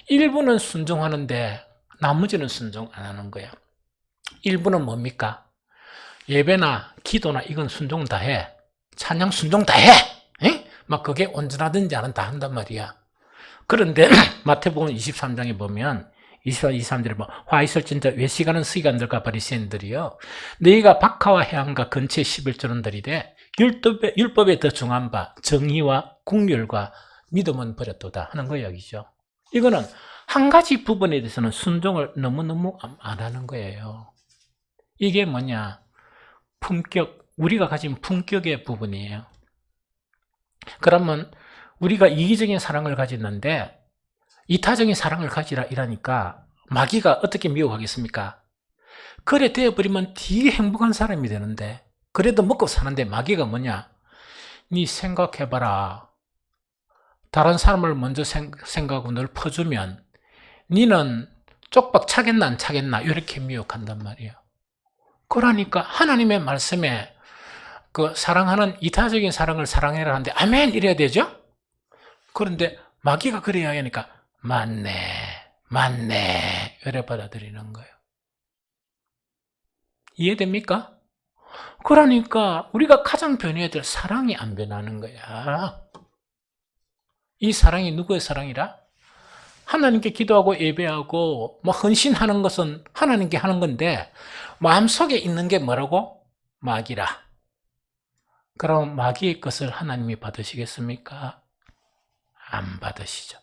일부는 순종하는데 나머지는 순종 안 하는 거야. 일부는 뭡니까? 예배나 기도나 이건 순종 다 해. 찬양 순종 다 해. 에? 막 그게 온전하든지 안 다 한단 말이야. 그런데 마태복음 23장에 보면 24, 23절에 뭐 화 있을진저 외식하는 서기관들과 바리새인들이요 너희가 박하와 해안과 근처의 11조는 들이되 율법에 더 중한 바 정의와 국률과 믿음은 버렸도다 하는 거 이야기죠. 이거는 한 가지 부분에 대해서는 순종을 너무너무 안 하는 거예요. 이게 뭐냐? 품격, 우리가 가진 품격의 부분이에요. 그러면 우리가 이기적인 사랑을 가졌는데 이타적인 사랑을 가지라 이러니까 마귀가 어떻게 미혹하겠습니까? 그래 되어버리면 되게 행복한 사람이 되는데 그래도 먹고 사는데 마귀가 뭐냐? 네 생각해봐라. 다른 사람을 먼저 생각하고 널 퍼주면 니는 쪽박 차겠나 안 차겠나 이렇게 미혹한단 말이에요. 그러니까 하나님의 말씀에 그 사랑하는 이타적인 사랑을 사랑해라 하는데 아멘 이래야 되죠? 그런데 마귀가 그래야 하니까 맞네 이래 받아들이는 거예요. 이해됩니까? 그러니까 우리가 가장 변해야 될 사랑이 안 변하는 거야. 이 사랑이 누구의 사랑이라? 하나님께 기도하고 예배하고 뭐 헌신하는 것은 하나님께 하는 건데 마음속에 있는 게 뭐라고? 마귀라. 그럼 마귀의 것을 하나님이 받으시겠습니까? 안 받으시죠.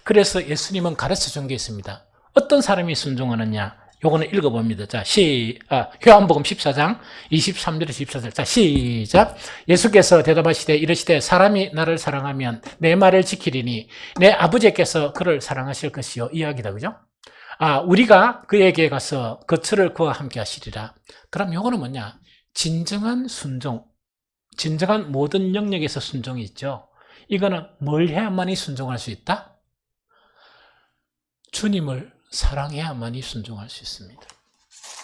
그래서 예수님은 가르쳐 준 게 있습니다. 어떤 사람이 순종하느냐? 요거는 읽어봅니다. 자, 요한복음 14장 23절에서 14절. 자, 시작. 예수께서 대답하시되 이르시되 사람이 나를 사랑하면 내 말을 지키리니 내 아버지께서 그를 사랑하실 것이요. 이야기다. 그죠? 우리가 그에게 가서 거처를 그와 함께 하시리라. 그럼 요거는 뭐냐? 진정한 순종. 진정한 모든 영역에서 순종이 있죠. 이거는 뭘 해야만이 순종할 수 있다? 주님을 사랑해야만이 순종할 수 있습니다.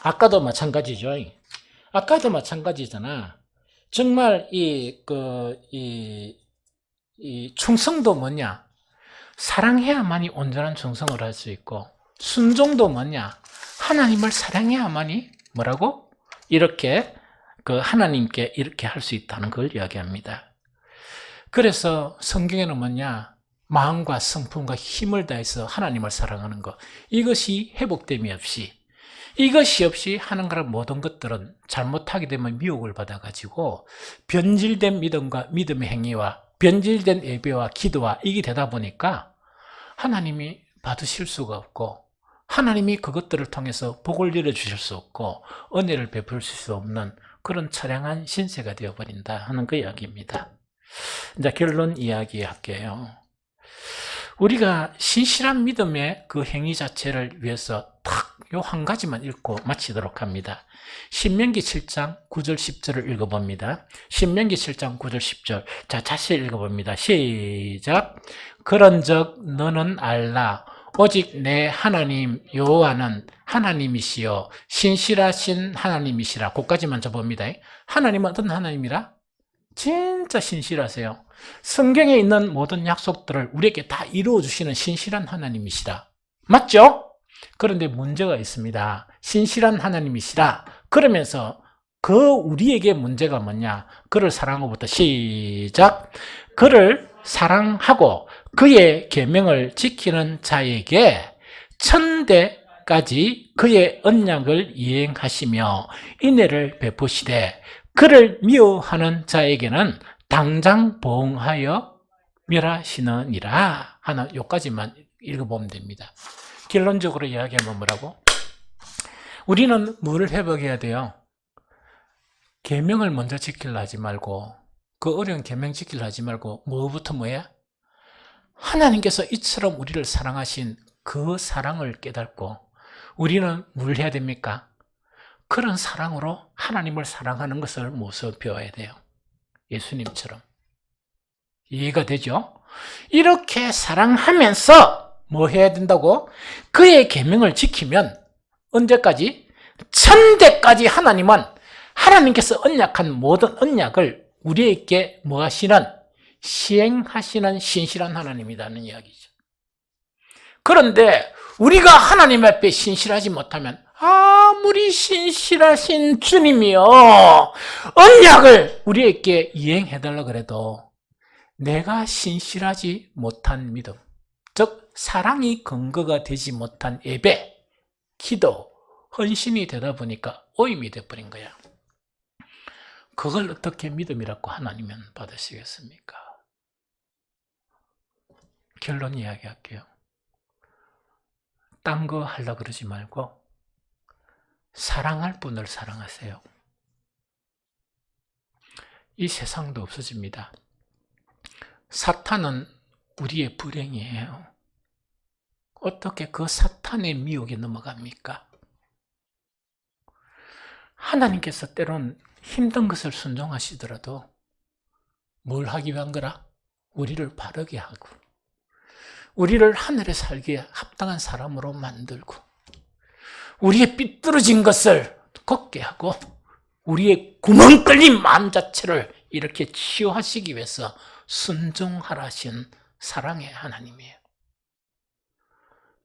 아까도 마찬가지죠. 아까도 마찬가지잖아. 정말 이 충성도 뭐냐? 사랑해야만이 온전한 충성을 할 수 있고, 순종도 뭐냐? 하나님을 사랑해야만이 뭐라고? 이렇게 하나님께 이렇게 할 수 있다는 걸 이야기합니다. 그래서 성경에는 뭐냐? 마음과 성품과 힘을 다해서 하나님을 사랑하는 것. 이것이 회복됨이 없이, 이것이 없이 하는 그런 모든 것들은 잘못하게 되면 미혹을 받아가지고 변질된 믿음과 믿음의 행위와 변질된 예배와 기도와 이게 되다 보니까 하나님이 받으실 수가 없고 하나님이 그것들을 통해서 복을 이뤄주실 수 없고 은혜를 베풀 수 없는 그런 처량한 신세가 되어버린다 하는 그 이야기입니다. 이제 결론 이야기할게요. 우리가 신실한 믿음의 그 행위 자체를 위해서 딱 요 한 가지만 읽고 마치도록 합니다. 신명기 7장 9절 10절을 읽어봅니다. 신명기 7장 9절 10절. 자, 다시 읽어봅니다. 시작. 그런즉 너는 알라. 오직 내 하나님 여호와는 하나님이시요 신실하신 하나님이시라. 거기까지만 접어봅니다. 하나님은 어떤 하나님이라? 진짜 신실하세요. 성경에 있는 모든 약속들을 우리에게 다 이루어주시는 신실한 하나님이시라. 맞죠? 그런데 문제가 있습니다. 신실한 하나님이시라. 그러면서 그 우리에게 문제가 뭐냐? 그를 사랑하고부터 시작. 그를 사랑하고 그의 계명을 지키는 자에게 천대까지 그의 언약을 이행하시며 인애를 베푸시되 그를 미워하는 자에게는 당장 보응하여 멸하시느니라 하는 요까지만 읽어보면 됩니다. 결론적으로 이야기하면 뭐라고? 우리는 뭘 회복해야 돼요? 계명을 먼저 지키려 하지 말고, 그 어려운 계명 지키려 하지 말고 뭐부터 뭐야? 하나님께서 이처럼 우리를 사랑하신 그 사랑을 깨닫고 우리는 뭘 해야 됩니까? 그런 사랑으로 하나님을 사랑하는 것을 모습 배워야 돼요. 예수님처럼. 이해가 되죠? 이렇게 사랑하면서 뭐 해야 된다고? 그의 계명을 지키면 언제까지? 천대까지 하나님께서 언약한 모든 언약을 우리에게 뭐 하시는? 시행하시는 신실한 하나님이라는 이야기죠. 그런데 우리가 하나님 앞에 신실하지 못하면 아무리 신실하신 주님이요 언약을 우리에게 이행해달라 그래도 내가 신실하지 못한 믿음, 즉 사랑이 근거가 되지 못한 예배, 기도, 헌신이 되다 보니까 오임이 돼버린 거야. 그걸 어떻게 믿음이라고 하나님은 받으시겠습니까? 결론 이야기할게요. 딴 거 하려고 그러지 말고 사랑할 분을 사랑하세요. 이 세상도 없어집니다. 사탄은 우리의 불행이에요. 어떻게 그 사탄의 미혹에 넘어갑니까? 하나님께서 때론 힘든 것을 순종하시더라도 뭘 하기 위한 거라? 우리를 바르게 하고 우리를 하늘에 살기에 합당한 사람으로 만들고 우리의 삐뚤어진 것을 걷게 하고 우리의 구멍 뚫린 마음 자체를 이렇게 치유하시기 위해서 순종하라 하신 사랑의 하나님이에요.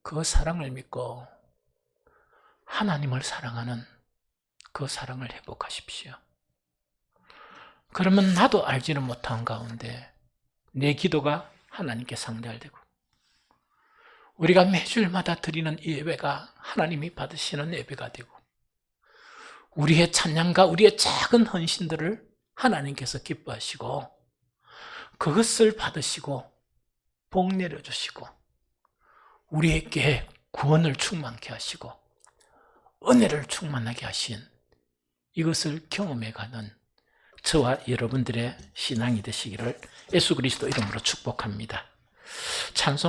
그 사랑을 믿고 하나님을 사랑하는 그 사랑을 회복하십시오. 그러면 나도 알지는 못한 가운데 내 기도가 하나님께 상달되고 우리가 매주일마다 드리는 예배가 하나님이 받으시는 예배가 되고 우리의 찬양과 우리의 작은 헌신들을 하나님께서 기뻐하시고 그것을 받으시고 복 내려주시고 우리에게 구원을 충만케 하시고 은혜를 충만하게 하신 이것을 경험해가는 저와 여러분들의 신앙이 되시기를 예수 그리스도 이름으로 축복합니다. 찬송